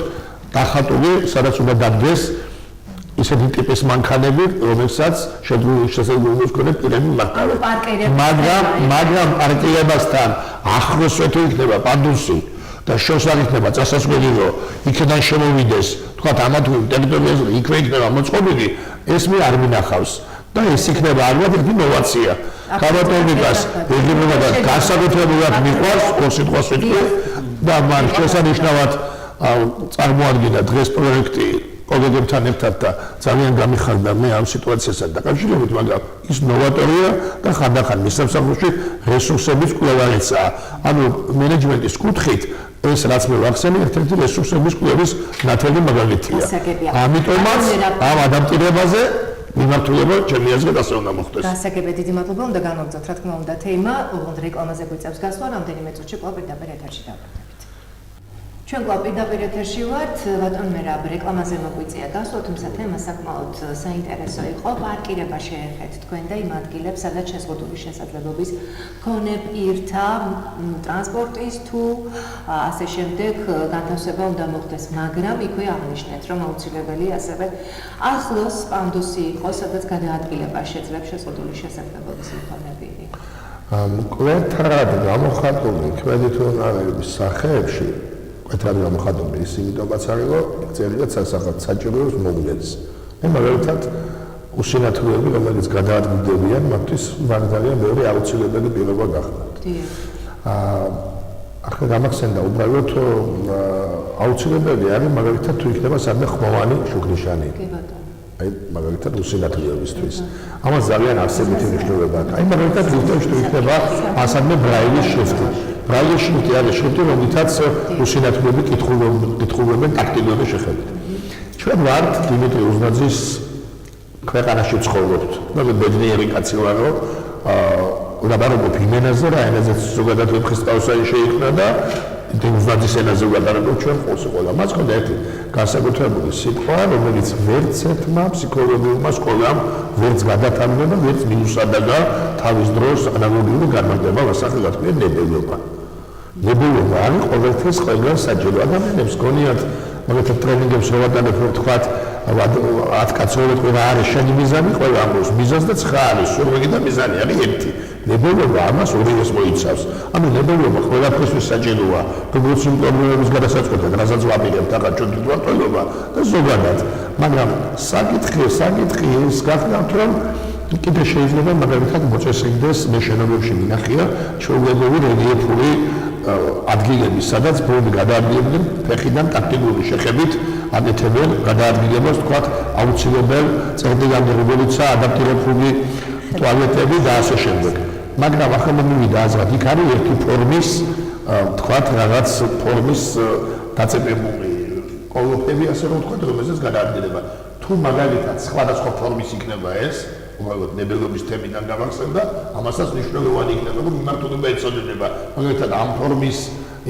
დახატული, სადაც უნდა დადგეს ისეთი ტიპის მანქანები, რომელსაც შესაძლებლობა ჰქონდა პირები მარტავე. მაგრამ პარკინგებასთან ახლოსვე თუ იქნება პანდუსი და შორს არ იქნება წასასვლელი, რომ იქიდან შემოვიდეს, თქვათ ამა თუ ტერიტორიაზე იქვე იქნება მოწყობილი, ეს მე არ მინახავს. და ეს იქნება ალბათ ერთი ნოვაცია. ქალბატონიკას ეგრევე და განსაკუთრებულად მიყვარს ორ სიტყვას ვიტყვი და მან შესანიშნავად წარმოადგინა დღეს პროექტი კოლეგებთან ერთად და ძალიან გამიხარდა მე ამ სიტუაციასთან დაკავშირებით, მაგრამ ის ნოვატორია და ხანდახან მის სამსახურში რესურსების კვლევარიცაა. ანუ მენეჯმენტის კუთხით ეს რაც მე ვახსენე, ერთ-ერთი რესურსების კვლევის ნათელი მაგალითია. ამიტომაც ამ ადაპტირებაზე მიმართულება ჩემი აზრით ასე უნდა მოხდეს. გასაგებია, დიდი მადლობა, უნდა განვაგრძელოთ, რა თქმა უნდა, თემა, უბრალოდ რეკლამაზე გვიწევს გასვლა, რამდენიმე წუთში კვლავ პირდაპირ ეთერში დავბრუნდებით. ჩვენ კვლავ პირდაპირ ეთერში ვართ, ბატონ მერაბ, რეკლამაზე მოგვიწია გასვლა, თუმცა თემა საკმაოდ საინტერესო იყო. პარკირება შეეხეთ თქვენ და იმ ადგილებს, სადაც შეზღუდული შესაძლებლობის მქონე პირთა ტრანსპორტის თუ ასე შემდეგ განთავსება უნდა მოხდეს, მაგრამ იქვე აღნიშნეთ, რომ აუცილებელი ასევე ახლოს პანდუსი იყოს, სადაც გადაადგილება შეძლებს შეზღუდული შესაძლებლობის მქონე პირი. მკვეთრად გამოხატული კრედიტუნარების სახეებში მკვეთრად გამოხატული ის იმიტომაც არის, რომ წერილად სასახად საჭიროებს მოვლენს. მე მაგალითად უსინათლოები, რომელიც გადაადგილდებიან, მათთვის ძალიან ბევრი აუცილებელი პირობა გახლავთ. ახლა გამახსენდა უბრალოდ აუცილებელი არის მაგალითად თუ იქნება სადმე ხმოვანი შუქნიშანი. აი მაგალითად უსინათლოებისთვის. ამას ძალიან არსებითი მნიშვნელობა აქვს. აი მაგალითად ზუსტად თუ იქნება ასადმე ბრაილის შრიფტი. ბრაილის შრიფტი არის შრიფტი, რომლითაც უსინათლოები კითხულობენ ტაქტიკების შეხედვით. ჩვენ ვართ დიმიტრი უზნაძის ქვეყანაში ცხოვრობთ. მაგრამ ბედნიერი კაცი ვარ, რომ ვლაპარაკობ იმ ენაზე, რა ენაზეც ზოგადად ვეფხისტყაოსანი შეიქმნა და უზნაძის ენაზე ვლაპარაკობ ჩვენ ყველა. მას ხონდა ერთი განსაკუთრებული სიტყვა, რომელიც ვერც ერთმა ფსიქოლოგიურმა სკოლამ ვერც გადათანხმდა და ვერც მიუსადაგა თავის დროს ანალოგიური განმარტება მასახელად თქვენ ნებელობა. ნებელობა არის ყოველთვის ყველგან საჭირო. ადამიანებს გონიათ მაგალითად ტრენინგებს რო ვატარებთ, თქვათ 10 კაცს რა არის შენი მიზანი, ყველა ამბობს მიზანს და 9 არის სურვილი და მიზანი არის ერთი. ნებელობა ამას ორიოს მოიცავს. ანუ ნებელობა ყველაფერთვის საჭიროა. როგორც იმ პრობლემების გადასაწყვეტად, რასაც ვაპირებთ ახლა ჩვენ თვითმართველობა და ზოგადად. მაგრამ საკითხი ის გახლავთ, რომ კიდე შეიძლება მაგალითად მოწესრიგდეს მე შენობებში მინახია ჩვეულებრივი რელიეფური ადგილები, სადაც ბოლომდე გადაადგილებდნენ ფეხიდან ტაქტიკური შეხებით აკეთებენ გადაადგილებას, თქვათ აუცილებელ წერტილამდე, როგორიცაა ადაპტირებული ტუალეტები და ასე შემდეგ. მაგრამ ახლა მომივიდა აზრად, იქ არის ერთი ფორმის, თქვათ რაღაც ფორმის დაწესებული კოლოფები, ასე რომ ვთქვათ, რომელზეც გადაადგილება. თუ მაგალითად სხვადასხვა ფორმის იქნება ეს, უბრალოდ ნებელობის თემიდან გამახსენდა, ამასაც მნიშვნელოვანი იქნება, რომ მიმართულება ეწოდება. მაგალითად ამ ფორმის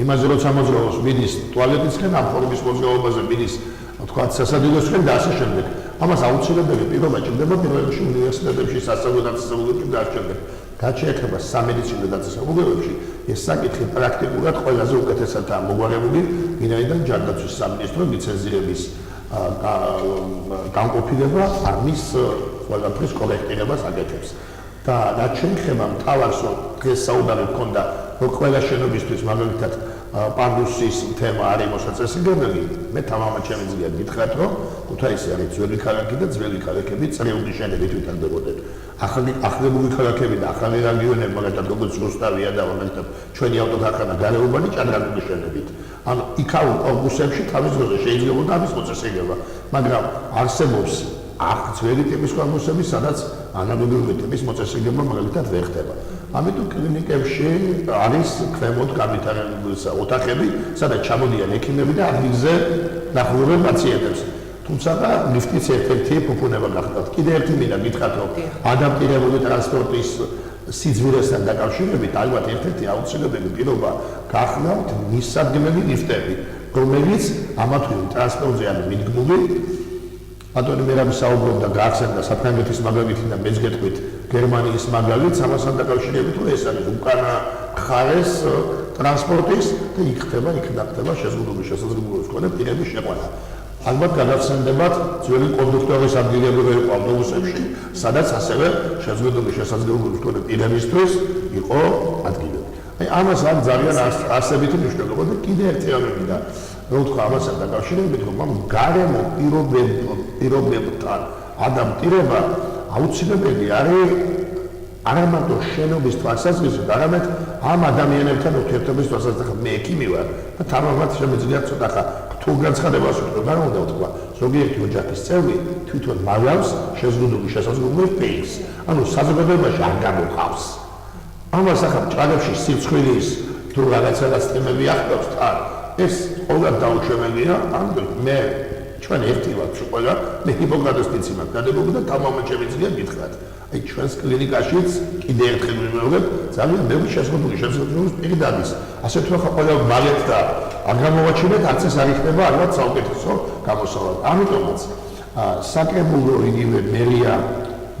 იმაზე როცა მოძრაობს მიდის ტუალეტისკენ, ამ ფორმის მოძრაობაზე მიდის, თქვათ სასადილოსკენ და ასე შემდეგ. ამას აუცილებელი პირობა ჭირდება პირველ რიგში უნივერსიტეტებში, სასწავლო დაწესებულებებში და ასე შემდეგ. რაც შეეხება სამედიცინო დაწესებულებებში, ეს საკითხი პრაქტიკულად ყველაზე უკეთესადაა მოგვარებული, ვინაიდან ჯანდაცვის სამინისტრო ლიცენზირების განყოფილება ამის ყველაფრის კორექტირებას აკეთებს. და რაც შეეხება მთავარს, დღეს საუბარი გქონდა, რომ ყველა შენობისთვის მაგალითად პანდუსის თემა არის მოსაწესრიგებელი, მე თამამად შემიძლია გითხრათ, რომ ქუთაისი არის ძველი ქალაქი და ძველი ქალაქები წრიული შენებით ვითარდებოდნენ. ახალებული ქალაქები და ახალი რეგიონები, მაგალითად როგორც რუსთავია და მაგალითად ჩვენი ავტოქარხანა გარეუბანი ჭადრაკული შენებით. ანუ იქაურ კორპუსებში თავის დროზე შეიძლებოდა ამის მოწესრიგება, მაგრამ არსებობს ძველი ტიპის კორპუსები, სადაც ანალოგიური ტიპის მოწესრიგება მაგალითად ვერ ხდება. ამიტომ კლინიკებში არის ქვემოთ განვითარებული ოთახები, სადაც ჩამოდიან ექიმები და ადგილზე ნახულობენ პაციენტებს. თუმცა ლიფტის ერთ-ერთი ფუფუნება გახლავთ. კიდევ ერთი მინდა გითხრათ, რომ ადაპტირებული ტრანსპორტის სიძვირესთან დაკავშირებით ალბათ ერთ-ერთი აუცილებელი პირობა გახლავთ მისადგმელი ლიფტები, რომელიც ამა თუ იმ ტრანსპორტზე არის მიდგმული. ბატონი მერაბი საუბრობდა გაახსენდა საფრანგეთის მაგალითი და მეც გეტყვით გერმანიის მაგალითს ამასთან დაკავშირებით, რომ ეს არის უკანა მხარეს ტრანსპორტის და იქ ხდება შეზღუდული შესაძლებლობის მქონე პირების შეყვანა. ალბათ გადავსენდებათ ძველი კონდუქტორის ადგილები რო იყო ავტობუსებში, სადაც ასევე შეზღუდული შესაძლებლობის მქონე პირებისთვის იყო ადგილები. აი ამას აქვს ძალიან არსებითი მნიშვნელობა და კიდევ ერთი რამე მინდა რომ ვთქვა ამასთან დაკავშირებით, რომ ამ გარემო პირობებთან ადაპტირება აუცილებელი არის არა მარტო შენობის თვალსაზრისით, არამედ ამ ადამიანებთან ურთიერთობის თვალსაზრისით. მე ექიმი ვარ და თამამად შემიძლია ცოტა რთულ განცხადებას ვთქვა, რა უნდა ვთქვა, ზოგიერთი ოჯახის წევრი თვითონ მაღავს შეზღუდული შესაძლებლობის პირს. ანუ საზოგადოებაში არ გამოყავს. ამას ახლა ჭადებში სიცხვირის თუ რაღაცა თემები ახდავს თან, ეს ყოველდღე დაუშვებელია, ამიტომ მე ჩვენ ერთი ვართ ყველა, მე ჰიპოკრატეს მიცი მაქვს დადებობა და თამამად შემიძლია გითხრათ. აი ჩვენს კლინიკაშიც კიდევ ერთხელ ვიმეორებ, ძალიან ბევრი შეზღუდული შესაძლებლობის პირი დადის. ასე თუ ახლა ყველა მალეთ და არ გამოვაჩინეთ, არც ეს არ იქნება ალბათ საუკეთესო გამოსავალი. ამიტომაც საკრებულო იგივე მერია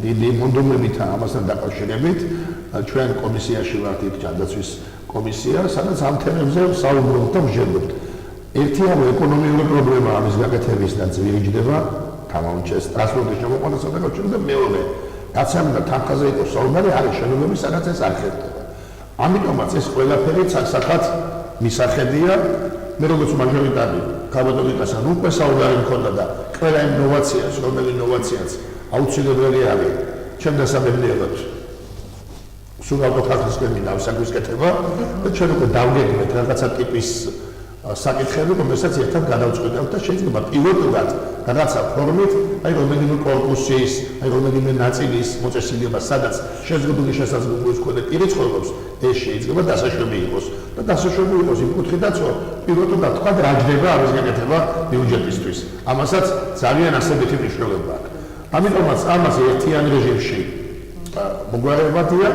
დიდი მონდომებითა ამასთან დაკავშირებით ჩვენ კომისიაში ვართ იქ ჯანდაცვის კომისია, სადაც ამ თემებზე საუბრობთ და ვჟებობთ. ერთი ამო ეკონომიკური პრობლემა ამის გაკეთების და ძვირიჯდება თამამჩეს ტრანსპორტის შემოყვანასთან დაკავშირებით და მეორე რაც ამდა თანხაზე იყო საუბარი არის შენობები, სადაც ეს არ ხერხდება. ამიტომაც ეს ყველაფერი ცალსახად მისახედია. მე როგორც მაჟორიტარი კაბატონიკასთან უკვე საუბარი მქონდა და ყველა ინოვაციას, რომელი ინოვაციაც აუცილებელი არის ჩემ დასაბედნიეროდ სულ ავტოქარხნისკენ მინდა ამსაგვის კეთება და ჩვენ უკვე დავგეგმეთ რაღაცა ტიპის საკითხები, რომელსაც ერთად გადავწყვეტავთ და შეიძლება პილოტურად რაღაცა ფორმით, აი რომელიმე კორპუსის, აი რომელიმე ნაწილის მოწესრიგება, სადაც შეზღუდული შესაძლებლობის მქონე პირი ცხოვრობს, ეს შეიძლება დასაშვები იყოს და დასაშვები იყოს იმ კუთხითაც, რომ პილოტურად თქვა რა ჯდება ამის გაკეთება ბიუჯეტისთვის. ამასაც ძალიან ასებითი მნიშვნელობა აქვს. ამიტომაც ამას ერთიან რეჟიმში მოგვარებადია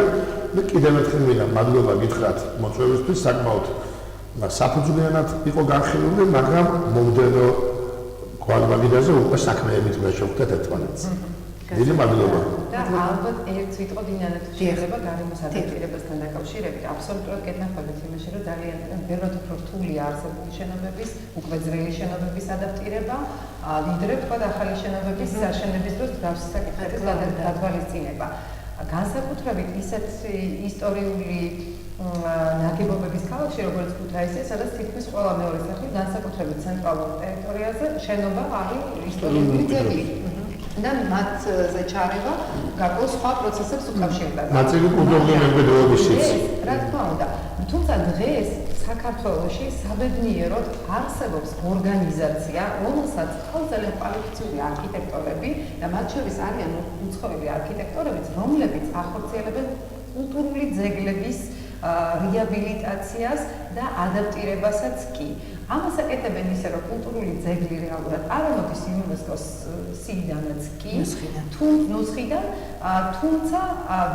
და კიდევ ერთხელ მინდა მადლობა გითხრათ მოწვევისთვის, საკმაოდ საფუძვლიანად იყო განხილული, მაგრამ მომდევნო კვალიფიკაციაზე უკვე საქმეებით უნდა შევხვდეთ ერთმანეთს. დიდი მადლობა. და ალბათ ერთ ვიტყოდ ინანეთ შეიძლება გარემოს ადაპტირებასთან დაკავშირებით აბსოლუტურად გეთანხმებით იმაში, რომ ძალიან ბევრად უფრო რთულია არსებული შენობების, უკვე ძველი შენობების ადაპტირება, ვიდრე თქვა ახალი შენობების აშენების დროს გავს საკითხების გადავალისწინება. განსაკუთრებით ისეთ ისტორიული ნაგებობების ქალაქში, როგორც ქუთაისი, სადაც თითქმის ყველა მეორე სახლი განსაკუთრებით ცენტრალურ ტერიტორიაზე შენობა არის ისტორიული ძეგლი. და მათზე ჩარევა გარკვეულ სხვა პროცესებს უკავშირდება. ნაწილი კულტურული მემკვიდრეობისიც. რა თქმა უნდა. თუმცა დღეს საქართველოში საბედნიეროდ არსებობს ორგანიზაცია, რომელსაც ყავს ძალიან კვალიფიციური არქიტექტორები და მათ შორის არიან უცხოელი არქიტექტორებიც, რომლებიც ახორციელებენ კულტურული ძეგლების რეაბილიტაციას და ადაპტირებასაც კი. ამას აკეთებენ ისე, რომ კულტურული ძეგლი რეალურად არ მოდის იუნესკოს სიიდანაც კი, ნუსხიდან, თუმცა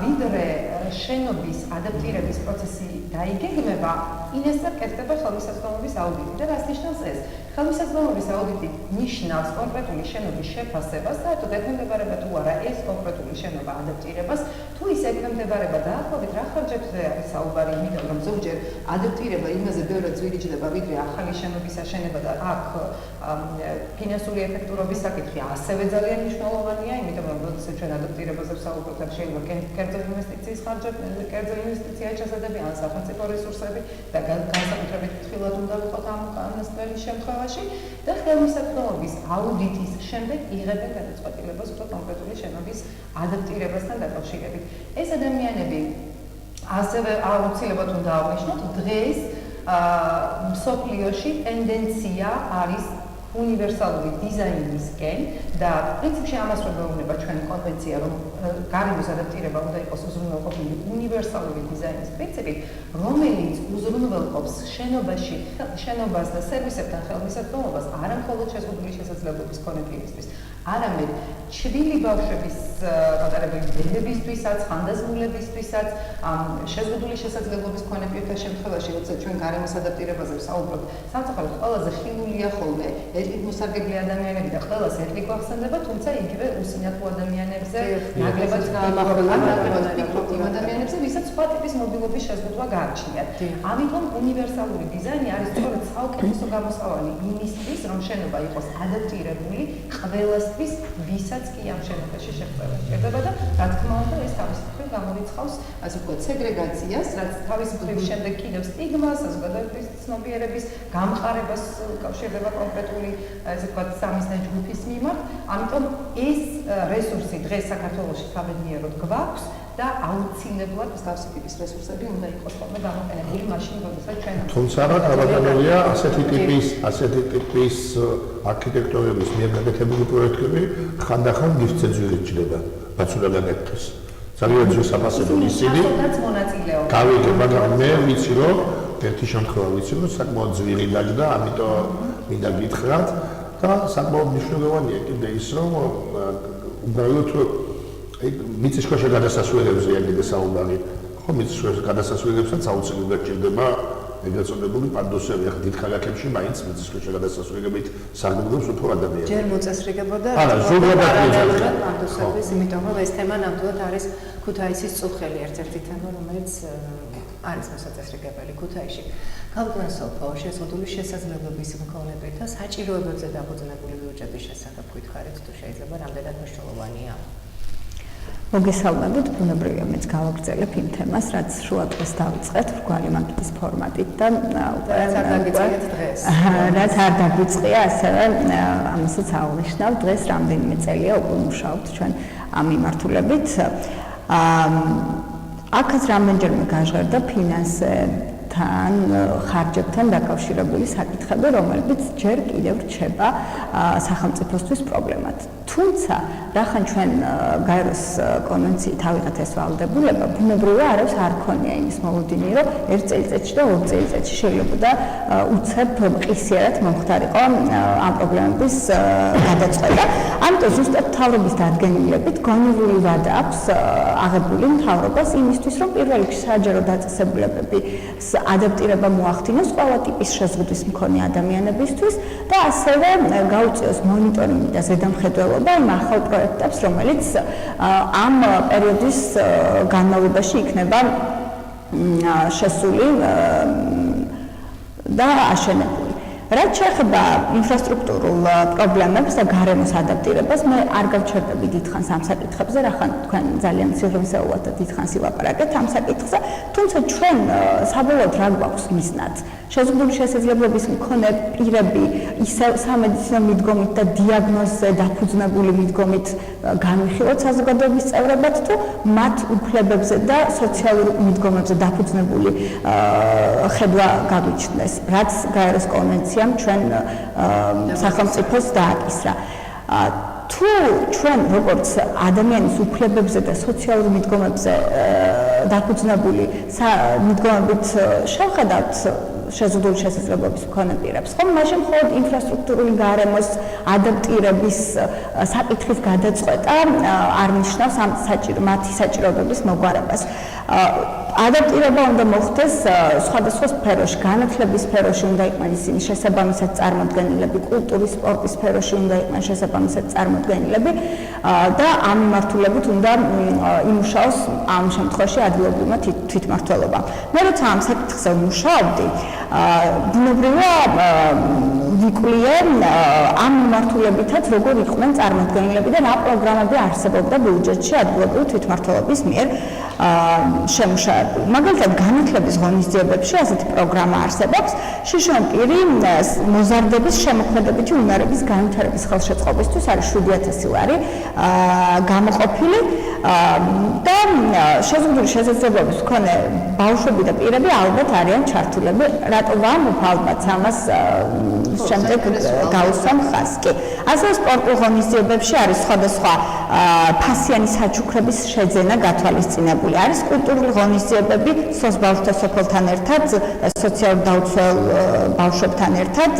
ვიდრე შენობის ადაპტირების პროცესი დაიგეგმება, ინესწარ კეთდება ხელმისაწვდომობის აუდიტი და რას ნიშნავს ეს? ხელმისაწვდომობის აუდიტი ნიშნავს კონკრეტული შენობის შეფასებას, საერთოდ ექვემდებარება თუ არა ეს კონკრეტული შენობა ადაპტირებას, თუ ის ექვემდებარება დაახლოებით რა ხარჯებზე არის საუბარი, იმიტომ რომ ზოგჯერ ადაპტირება იმაზე ბევრად ძვირიჭდება, ვიდრე ახალი შენობის აშენება და აქ ფინანსური ეფექტურობის საკითხი ასევე ძალიან მნიშვნელოვანია, იმიტომ რომ როდესაც ჩვენ ადაპტირებაზე ვსაუბრობთ, აქ შეიძლება კერძო ინვესტიციის ხარჯები, კერძო ინვესტიცია ჩასადები ან სახელმწიფო რესურსები და განსაკუთრებით ფრთხილად უნდა ვიყოთ ამ განსხვავების შემთხვევაში და ხელმისაწვდომობის აუდიტის შემდეგ იღებენ გადაწყვეტილებას უფრო კონკრეტული შენობის ადაპტირებასთან დაკავშირებით. ეს ადამიანები ასევე აუცილებლად უნდა აღნიშნოთ, დღეს მსოფლიოში ტენდენცია არის უნივერსალური დიზაინისკენ და პრინციპში ამას რომ გვეუბნება ჩვენ კონვენცია, რომ გარემოს ადაპტირება უნდა იყოს უზრუნველყოფილი უნივერსალური დიზაინის პრინციპით, რომელიც უზრუნველყოფს შენობას და სერვისებთან ხელმისაწვდომობას არა მხოლოდ შეზღუდული შესაძლებლობის მქონე პირისთვის, არამედ ჩვილი ბავშვების მატარებელი ბებებისთვისაც, ხანდაზმულებისთვისაც, შეზღუდული შესაძლებლობის მქონე პირთა შემთხვევაში, როცა ჩვენ გარემოს ადაპტირებაზე ვსაუბრობთ, სამწუხაროდ ყველაზე ხილულია ხოლმე ეთნიკოსარგებლე ადამიანები და ყველას ეთნი გვახსენდება, თუმცა იგივე უსინათლო ადამიანებზე, ნაკლებად იმ ადამიანებზე, ვისაც სხვა ტიპის მობილობის შეზღუდვა გააჩნიათ. ამიტომ უნივერსალური დიზაინი არის სწორედ საუკეთესო გამოსავალი იმისთვის, რომ შენობა იყოს ადაპტირებული ყველასთვის, ვისაც კი ამ შენობაში შეხვედრა შედება და რა თქმა უნდა ეს თავის მხრივ გამორიცხავს, ასე ვთქვათ, სეგრეგაციას, რაც თავის მხრივ შემდეგ კიდევ სტიგმას, საზოგადოების ცნობიერების გამყარებას უკავშირდება კონკრეტული, ასე ვთქვათ, სამიზნე ჯგუფის მიმართ. ამიტომ ეს რესურსი დღეს საქართველოში საბედნიეროდ გვაქვს და აუცილებლად მსგავსი ტიპის რესურსები უნდა იყოს ხოლმე გამოყენებული მაშინ, როდესაც ჩვენ თუმცა რა გავაკეთებია ასეთი ტიპის არქიტექტორების მიერ გაკეთებული პროექტები ხანდახან გიფცე ძვირიჭდება ბაცურაგაკეთდეს. ძალიან ძვირ საფასებო ისინი გავიგე, მაგრამ მე ვიცი რომ ერთი შემთხვევა ვიცი რომ საკმაოდ ძვირი დაჯდა, ამიტომ მინდა გითხრათ და საკმაოდ მნიშვნელოვანია კიდე ის რომ უბრალოდ მიწისქვეშა გადასასვლელებზეა კიდე საუბარი. ხო, მიწისქვეშა გადასასვლელებსაც აუცილებლად ჭირდება ეგრეთ წოდებული პანდუსები, ახლა დიდ ქალაქებში მაინც მიწისქვეშა გადასასვლელებით სარგებლობს უფრო ადამიანები. ჯერ მოწესრიგებოდა ზოგადად პანდუსების, იმიტომ რომ ეს თემა ნამდვილად არის ქუთაისის წუხელი, ერთ-ერთი თემა, რომელიც არის მოსაწესრიგებელი ქუთაისში. Kalkman სოფო შეზღუდული შესაძლებლობის მქონე პირთა საჭიროებებზე დაფუძნებული ბიუჯეტის შესახებ გითხარით, თუ შეიძლება რამდენად მნიშვნელოვანია. მოგესალმებით, ბუნებრივია მეც გავაგრძელებ იმ თემას, რაც შუა დღეს დავიწყეთ რგვალი მანკეთის ფორმატით და რაც არ დაგვიწყია, ასევე ამასაც აღნიშნავ, დღეს რამდენიმე წელია უკვე მუშაობთ ჩვენ ამ მიმართულებით. აქაც რამდენჯერმე გაჟღერდა ფინანსებთან, ხარჯებთან დაკავშირებული საკითხები, რომლებიც ჯერ კიდევ რჩება სახელმწიფოსთვის პრობლემად. თუმცა, რახან ჩვენ გაეროს კონვენციით ავიღეთ ეს ვალდებულება, ბუნებრივია არავის არ ქონია იმის მოლოდინი, რომ ერთ წელიწადში და ორ წელიწადში შეიძლება უცებ მყისიერად მომხდარიყო ამ პრობლემების გადაწყვეტა. ამიტომ ზუსტად მთავრობის დადგენილებით გონივრული ვადა აქვს აღებული მთავრობას იმისთვის, რომ პირველ რიგში საჯარო დაწესებულებების ადაპტირება მოახდინოს ყველა ტიპის შეზღუდვის მქონე ადამიანებისთვის და ასევე გაუწიოს მონიტორინგი და ზედამხედველობა იმ ახალ პროექტებს, რომელიც ამ პერიოდის განმავლობაში იქნება შესული და აშენებული. რაც შეეხება ინფრასტრუქტურულ პრობლემებს და გარემოს ადაპტირებას, მე არ გავჩერდები დიდხანს ამ საკითხებზე, რახან თქვენ ძალიან სიღრმისეულად და დიდხანს ილაპარაკეთ ამ საკითხზე, თუმცა ჩვენ საბოლოოდ რა გვაქვს მიზნად? შეზღუდული შესაძლებლობის მქონე პირები ისევ სამედიცინო მიდგომით და დიაგნოზზე დაფუძნებული მიდგომით განვიხილოთ საზოგადოების წევრებად, თუ მათ უფლებებზე და სოციალურ მიდგომებზე დაფუძნებული ხედვა გაგვიჩნდეს, რაც გაეროს კონვენციამ ჩვენ სახელმწიფოს დააკისრა. თუ ჩვენ როგორც ადამიანის უფლებებზე და სოციალურ მიდგომებზე დაფუძნებული მიდგომებით შევხედავთ შეზღუდული შესაძლებლობის მქონე პირებს. ხომ მაშინ მხოლოდ ინფრასტრუქტურული გარემოს ადაპტირების საკითხის გადაწყვეტა არ ნიშნავს ამ მათი საჭიროებების მოგვარებას. ადაპტირება უნდა მოხდეს სხვადასხვა სფეროში, განათლების სფეროში უნდა იყვნენ ისინი შესაბამისად წარმოდგენილები, კულტურის, სპორტის სფეროში უნდა იყვნენ შესაბამისად წარმოდგენილები და ამ მიმართულებით უნდა იმუშაოს ამ შემთხვევაში ადგილობრივმა თვითმმართველობა. მე როცა ამ საკითხზე ვმუშაობდი, ბუნებრივია ვიკვლიე ამ მიმართულებითაც როგორ იყვნენ წარმოდგენილები და რა პროგრამები არსებობდა ბიუჯეტში ადგილობრივი თვითმმართველობის მიერ შემუშავებული. მაგალითად, განათლების ღონისძიებებში ასეთი პროგრამა არსებობს, შიშონ პირი მოზარდების შემოქმედებითი უნარების განვითარების ხელშეწყობისთვის არის 7,000 ლარი გამოყოფილი და შეზღუდული შესაძლებლობის მქონე ბავშვები და პირები ალბათ არიან ჩართულები. რატო ვამბობ ალბათ ამას შემდეგ გავუსვამ ხაზს. კი. ასევე სპორტულ ღონისძიებებში არის სხვადასხვა ფასიანი საჩუქრების შეძენა გათვალისწინებული. არის კულტურული ღონისძიებები სოს ბავშვთა სოფელთან ერთად, სოციალურ დაუცველ ბავშვებთან ერთად,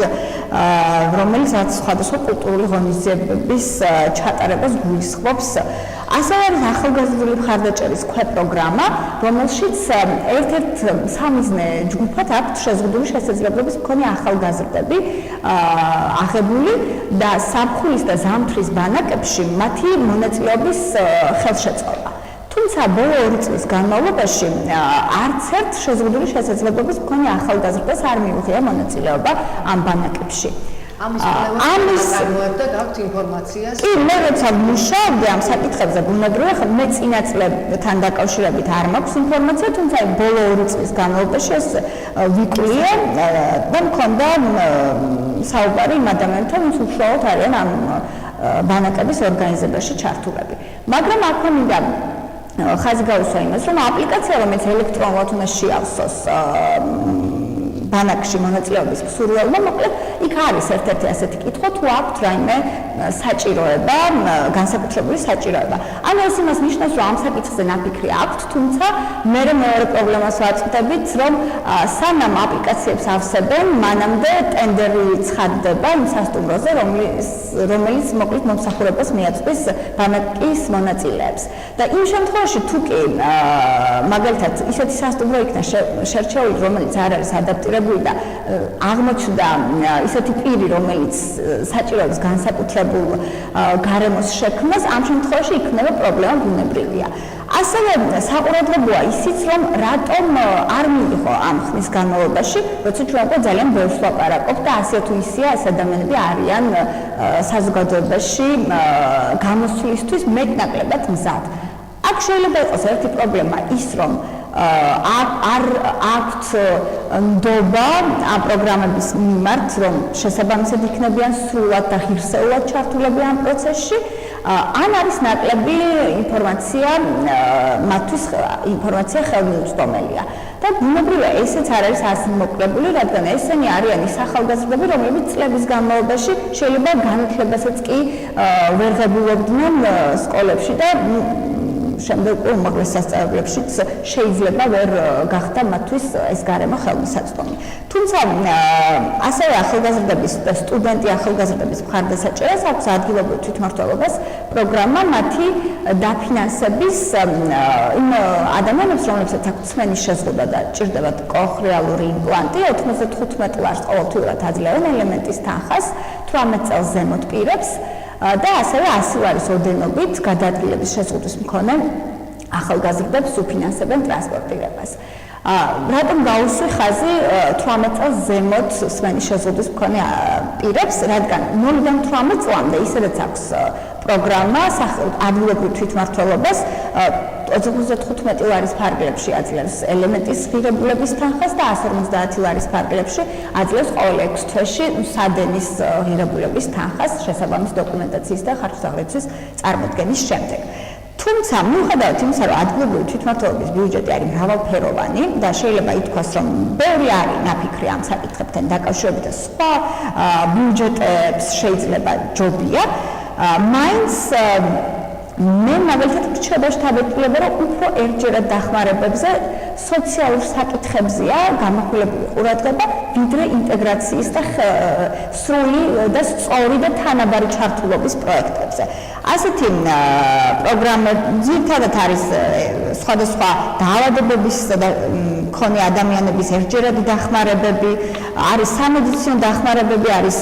რომელიც სხვადასხვა კულტურული ღონისძიებების ჩატარებას გულისხმობს. ასევე არის ახალგაზრდული მხარდაჭერის ქვეპროგრამა, რომელშიც ერთ-ერთ სამიზნე ჯგუფად აქვთ შეზღუდული შესაძლებლობის მქონე ახალგაზრდები აღებული და საფხულის და ზამთრის ბანაკებში მათი მონაწილეობის ხელშეწყობა. თუმცა ბოლო 2 წლის განმავლობაში არც ერთ შეზღუდული შესაძლებლობის მქონე ახალგაზრდას არ მიუღია მონაწილეობა ამ ბანაკებში. ამის წარმოებდა გაქვთ ინფორმაციას. კი, მე როცა ვმუშაობდი ამ საკითხებზე, ბუნებრივია, მე წინა წლებთან დაკავშირებით არ მაქვს ინფორმაცია, თუმცა ბოლო 2 წლის განმავლობაში ეს ვიკვლიე და მქონდა საუბარი იმ ადამიანთან, ვინც უშუალოდ არიან ამ ბანაკების ორგანიზებაში ჩართულები. მაგრამ აქვე მინდა ხაზი გაუსვა იმას, რომ აპლიკაცია, რომელიც ელექტრონულად უნდა შეავსოს ბანაკში მონაწილეობის მსურველმა, მოკლედ იქ არის ერთ-ერთი ასეთი კითხვა, თუ აქვთ რაიმე საჭიროება, განსაკუთრებული საჭიროება. ანუ ეს იმას ნიშნავს, რომ ამ საკითხზე ნაფიქრი აქვთ, თუმცა მე მეორე პრობლემას ვაწყდებით, რომ სანამ აპლიკაციებს ავსებენ, მანამდე ტენდერი ცხადდება იმ სასტუმროზე, რომელიც მოკლედ მომსახურებას მიაწვის ბანაკის მონაწილეებს. და იმ შემთხვევაში თუ კი მაგალითად ისეთი სასტუმრო იქნა შერჩეული, რომელიც არ არის ადაპტირებული და აღმოჩნდა ისეთი პირი, რომელიც საჭიროებს განსაკუთრებულ გარემოს შექმნას, ამ შემთხვევაში იქნება პრობლემა ბუნებრივია. ასევე საყურადღებოა ისიც, რომ რატომ არ მიიღო ამ ხნის განმავლობაში, როცა ჩვენ უკვე ძალიან ბევრს ვლაპარაკობ და ასე თუ ისეა ეს ადამიანები არიან საზოგადოებაში გამოსვლისთვის მეტნაკლებად მზად. აქ შეიძლება იყოს ერთი პრობლემა ის, რომ არ აქვთ ნდობა ამ პროგრამების მიმართ, რომ შესაბამისად იქნებიან სრულად და ღირსეულად ჩართულები ამ პროცესში, ან არის ნაკლები ინფორმაცია მათთვის ინფორმაცია ხელმისაწვდომელია. და ბუნებრივია ესეც არ არის ასიმოკლებული, რადგან ესენი არიან ის ახალგაზრდები, რომლებიც წლების განმავლობაში შეიძლება განათლებასაც კი ვერ ღებულობდნენ სკოლებში და შემდეგ უმაღლეს სასწავლებლებშიც შეიძლება ვერ გახდა მათთვის ეს გარემო ხელმისაწვდომი. თუმცა ასევე ახალგაზრდების და სტუდენტი ახალგაზრდების მხარდასაჭერას აქვს ადგილობრივ თვითმმართველობას პროგრამა მათი დაფინანსების იმ ადამიანებს, რომლებსაც აქვს სმენის შეზღუდვა და ჭირდებათ კოხრეალური იმპლანტი, 95 ლარს ყოველთვიურად აძლევენ ელემენტის თანხას 18 წელს ზემოთ პირებს. და ასევე 100 ლარის ოდენობით გადაადგილების შეზღუდვის მქონე ახალგაზრდებს უფინანსებენ ტრანსპორტირებას. რატომ გაუსვი ხაზი 18 წელს ზემოთ სმენის შეზღუდვის მქონე პირებს, რადგან 0-დან 18 წლამდე ისედაც აქვს პროგრამა ადგილობრივ თვითმმართველობას 95 ლარის ფარგლებში აძლევს ელემენტის ღირებულების თანხას და 150 ლარის ფარგლებში აძლევს ყოველ 6 თვეში სადენის ღირებულების თანხას შესაბამის დოკუმენტაციის და ხარჯთაღრიცხვის წარმოდგენის შემდეგ. თუმცა მიუხედავად იმისა, რომ ადგილობრივი თვითმმართველობის ბიუჯეტი არის მრავალფეროვანი და შეიძლება ითქვას, რომ ბევრი არის ნაფიქრი ამ საკითხებთან დაკავშირებით და სხვა ბიუჯეტებს შეიძლება ჯობია, მაინც მე მაგალითად რჩება შთაბეჭდილება, რომ უფრო ერთჯერად დახმარებებზე სოციალურ საკითხებზეა გამახვილებული ყურადღება, ვიდრე ინტეგრაციის და სრული და სწორი და თანაბარი ჩართულობის პროექტებზე. ასეთი პროგრამები ძირითადად არის სხვადასხვა დაავადებების მქონე ადამიანების ერთჯერადი დახმარებები, არის სამედიცინო დახმარებები, არის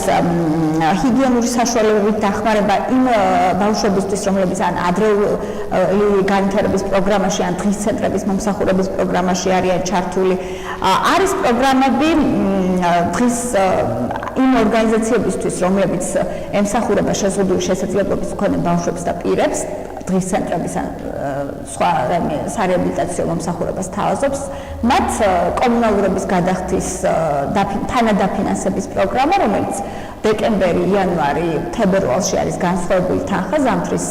ჰიგიენური საშუალებებით დახმარება იმ ბავშვებისთვის, რომლებიც ან ადრეული განვითარების პროგრამაში, ან დღის ცენტრების მომსახურების პროგრამაში არიან ჩართული. არის პროგრამები დღის იმ ორგანიზაციებისთვის, რომლებიც ემსახურება შეზღუდული შესაძლებლობის მქონე ბავშვებს და პირებს, დღის ცენტრების ან სხვა სარეაბილიტაციო მომსახურებას თავაზობს, მათ კომუნალურობის გადახდის თანადაფინანსების პროგრამა, რომელიც დეკემბერი, იანვარი, თებერვალში არის განსხვავებული თანხა ზამთრის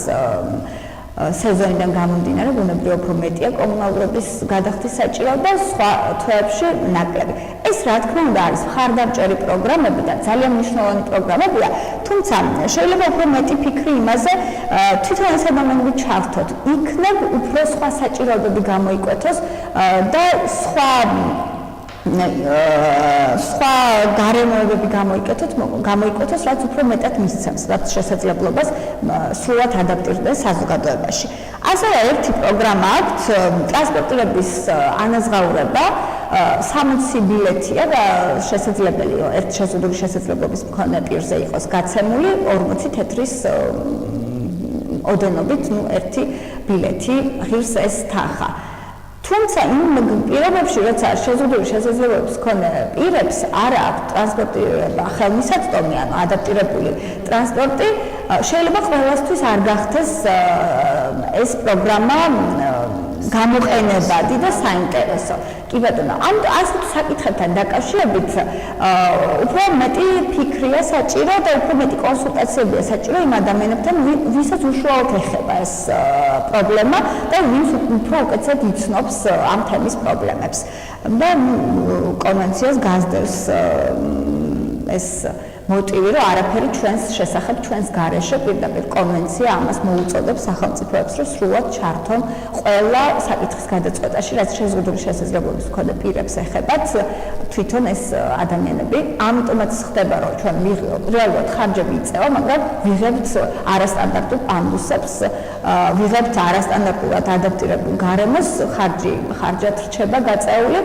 სეზონიდან გამომდინარე, ბუნებრივად უფრო მეტია კომუნალურობის გადახდის საჭირო და სხვა თვეებში ნაკლები. ეს რა თქმა უნდა არის მხარდამჭერი პროგრამები და ძალიან მნიშვნელოვანი პროგრამებია, თუმცა შეიძლება უფრო მეტი ფიქრი იმაზე თვითონ ეს ადამიანები ჩართოთ, იქნებ უფრო სხვა საჭიროებები გამოიკვეთოს და სხვა გარემოებები გამოიკვეთოს, რაც უფრო მეტად მისცემს, რაც შესაძლებლობას სრულად ადაპტირდეს საზოგადოებაში. ასევე ერთი პროგრამა აქვს ტრანსპორტირების ანაზღაურება, 60 ბილეთია და შესაძლებელი ერთი შეზღუდული შესაძლებლობის მქონე პირზე იყოს გაცემული 40 თეთრის ოდენობით, ერთი ბილეთი ღირს ეს თანხა. თუმცა იმ პირობებში, როცა შეზღუდული შესაძლებლობის მქონე პირებს არ აქვს ტრანსპორტირება ხელმისაწვდომი, ანუ ადაპტირებული ტრანსპორტი, შეიძლება ყველასთვის არ გახდეს ეს პროგრამა გამოყენებადი და საინტერესო. კი ბატონო, ამ ასეთ საკითხებთან დაკავშირებით უფრო მეტი ფიქრია საჭირო და უფრო მეტი კონსულტაციებია საჭირო იმ ადამიანებთან, ვისაც უშუალოდ ეხება ეს პრობლემა და ვინც უფრო უკეთესად იცნობს ამ თემის პრობლემებს. და კონვენციას გასდევს ეს მოტივი, რომ არაფერი ჩვენს შესახებ, ჩვენს გარეშე პირდაპირ კონვენცია ამას მოუწოდებს სახელმწიფოებს, რომ სრულად ჩართონ ყველა საკითხის გადაწყვეტაში, რაც შეზღუდული შესაძლებლობის მქონე პირებს ეხებათ, თვითონ ეს ადამიანები. ამიტომაც ხდება, რომ ჩვენ რეალურად ხარჯები იწევა, მაგრამ ვიღებთ არასტანდარტულ პანდუსებს, ვიღებთ არასტანდარტულად ადაპტირებულ გარემოს, ხარჯად რჩება გაწეული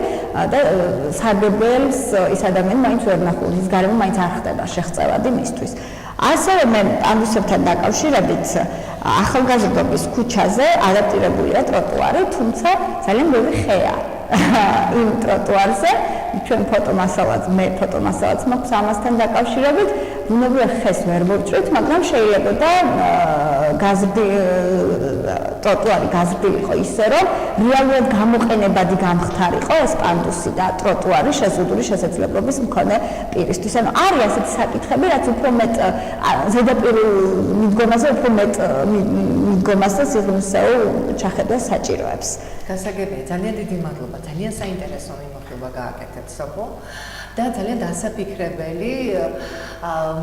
და სარგებელს ის ადამიანი მაინც ვერ ნახულობს, ის გარემო მაინც არ ხდება შეღწევადი მისთვის. ასევე მე პანდუსებთან დაკავშირებით ახალგაზრდობის ქუჩაზე ადაპტირებულია ტროტუარი, თუმცა ძალიან ბევრი ხეა იმ ტროტუარზე. ჩვენ მე ფოტომასალაც მაქვს ამასთან დაკავშირებით. ბუნებრივად ხეს ვერ მოვჭრით, მაგრამ შეიძლება და ტროტუარი გაზრდილიყო ისე, რომ რეალურად გამოყენებადი გამხდარიყო ეს პანდუსი და ტროტუარი შეზღუდული შესაძლებლობის მქონე პირისთვის. ანუ არის ასეთი საკითხები, რაც უფრო მეტ ზედაპირულ მიდგომაზე, უფრო მეტ მიდგომას და სიღრმისეულ ჩახედვას საჭიროებს. გასაგებია, ძალიან დიდი მადლობა, ძალიან საინტერესო მიმოხილვა გააკეთეთ სოფო. და ძალიან დასაფიქრებელი,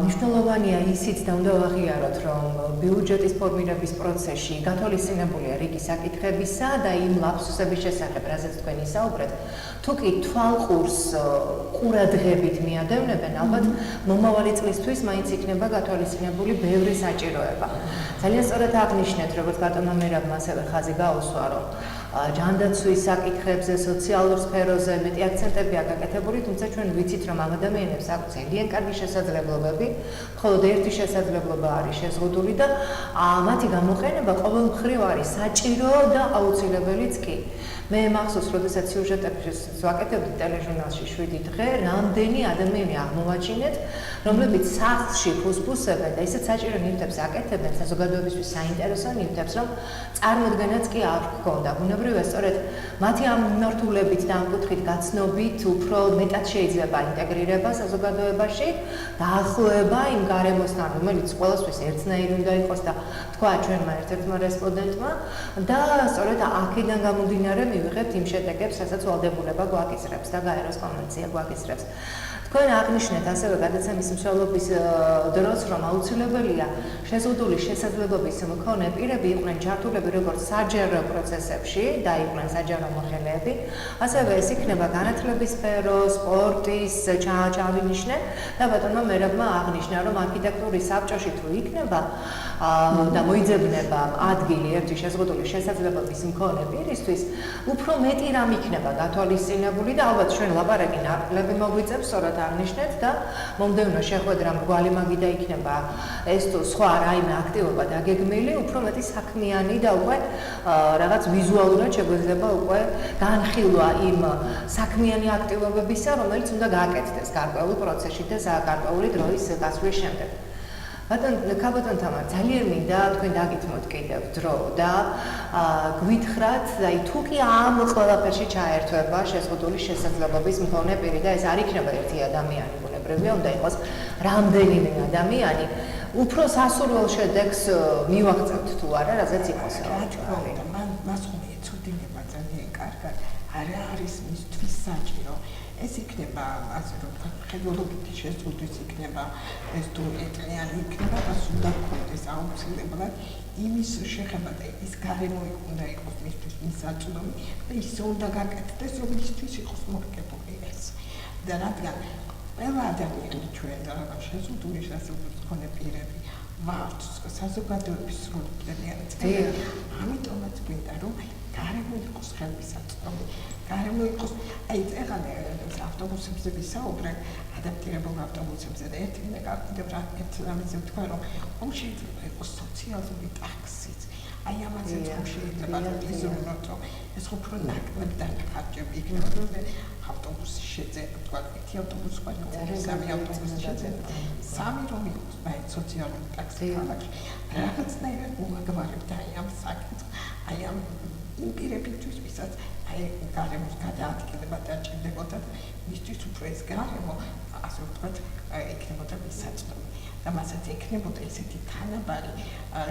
მნიშვნელოვანია ისიც და უნდა ვაღიაროთ, რომ ბიუჯეტის ფორმირების პროცესში გათვალისწინებულია რიგი საკითხებისა და იმ ლაფსუსების შესახებ, რაზეც თქვენ ისაუბრეთ, თუ კი თვალყურს ყურადღებით მიადევნებენ, ალბათ მომავალი წლისთვის მაინც იქნება გათვალისწინებული ბევრი საჭიროება. ძალიან სწორად აღნიშნეთ, როგორც ბატონმა მერაბმა ასევე ხაზი გაუსვა, რომ ჯანდაცვის საკითხებზე, სოციალურ სფეროზე მეტი აქცენტებია გაკეთებული, თუმცა ჩვენ ვიცით, რომ ამ ადამიანებს აქვს ძალიან კარგი შესაძლებლობები, მხოლოდ ერთი შესაძლებლობა არის შეზღუდული და მათი გამოყენება ყოველ მხრივ არის საჭირო და აუცილებელიც კი. მე მახსოვს, როდესაც სიუჟეტებს ვაკეთებდი ტელეჟურნალში 7 დღე, რამდენი ადამიანი აღმოვაჩინეთ, რომლებიც სახლში ფუსფუსებენ და ისეთ საჭირო ნივთებს აკეთებენ, საზოგადოებისთვის საინტერესო ნივთებს, რომ წარმოდგენაც კი არ ჰქონდა. ბუნებრივია, სწორედ მათი ამ მიმართულებით და ამ კუთხით გაცნობით უფრო მეტად შეიძლება ინტეგრირება საზოგადოებაში, დაახლოება იმ გარემოსთან, რომელიც ყველასთვის ერთნაირი უნდა იყოს და თქვა ჩვენმა ერთ-ერთმა რესპონდენტმა და სწორედ აქედან გამომდინარე მივიღებთ იმ შედეგებს, რასაც ვალდებულება გვაკისრებს და გაეროს კონვენცია გვაკისრებს. თქვენ აღნიშნეთ ასევე გადაცემის მსვლელობის დროს, რომ აუცილებელია შეზღუდული შესაძლებლობის მქონე პირები იყვნენ ჩართულები როგორც საჯარო პროცესებში და იყვნენ საჯარო მოხელეები, ასევე ეს იქნება განათლების სფერო, სპორტის ჩავინიშნენ და ბატონმა მერაბმა აღნიშნა, რომ არქიტექტურის საბჭოში თუ იქნება და მოიძებნება ადგილი ერთი შეზღუდული შესაძლებლობის მქონე პირისთვის, უფრო მეტი რამ იქნება გათვალისწინებული და ალბათ ჩვენ ლაპარაკი ნაკლები მოგვიწევს, სწორად აღნიშნეთ და მომდევნო შეხვედრა მრგვალი მაგიდა იქნება ეს თუ სხვა რაიმე აქტივობა დაგეგმილი, უფრო მეტი საქმიანი და უკვე რაღაც ვიზუალურად შეგვეძლება უკვე განხილვა იმ საქმიანი აქტივობებისა, რომელიც უნდა გააკეთდეს გარკვეულ პროცესში და გარკვეული დროის გასვლის შემდეგ. ბატონ თამა, ძალიან მინდა თქვენ დაგითმოთ კიდევ დრო და გვითხრათ, აი თუ კი ამ ყველაფერში ჩაერთვება შეზღუდული შესაძლებლობის მქონე პირი და ეს არ იქნება ერთი ადამიანი, ბუნებრივია, უნდა იყოს რამდენიმე ადამიანი, უფრო სასურველ შედეგს მივაღწევთ თუ არა, რაზეც იყოს რა თქმა უნდა, მას ხომ ეცოდინება ძალიან კარგად, არა არის მისთვის საჭირო. ეს იქნება, ასე რომ ვთქვათ, ხელოვნური შეზღუდვის იქნება, ეს თუ ეტლიანი იქნება, მას უნდა გქონდეს აუცილებლად იმის შეხება და ის გარემო უნდა იყოს მისთვის მისაწვდომი და ისე უნდა გაკეთდეს, რომ მისთვის იყოს მორგებული ეს. და რადგან ყველა ადამიანი ჩვენ რაღაც შეზღუდული შესაძლებლობის მქონე პირები ვართ, საზოგადოების სრული ძალიან წევრი, ამიტომაც გვინდა რომ გარემო იყოს ხელმისაწვდომი. გარემო იყოს, აი წეგანე ავტობუსებზე ვისაუბრეთ, ადაპტირებულ ავტობუსებზე და ერთი რამეზე ვთქვა, რომ ხომ შეიძლება იყოს სოციალური ტაქსიც. აი ამაზეც ხომ შეიძლება იზრუნოთ, რომ ეს უფრო ნაკლები დახარჯები იქნება, რომ ავტობუსი შეძენა, თქვა, ერთი ავტობუსი ყოფილი, სამი ავტობუსი შეძენა, სამი რომ იყოს, მაინც სოციალური ტაქსი ქალაქში, რაღაცნაირად მოვაგვარებთ აი ამ საკითხს, აი ამ იმ პირებისთვის, ვისაც აი გარემოს გადაადგილება დაჭირდებოდა და მისთვის უფრო ეს გარემო, ასე ვთქვათ, იქნებოდა მისაწვდომი. და მასაც ექნებოდა ესეთი თანაბარი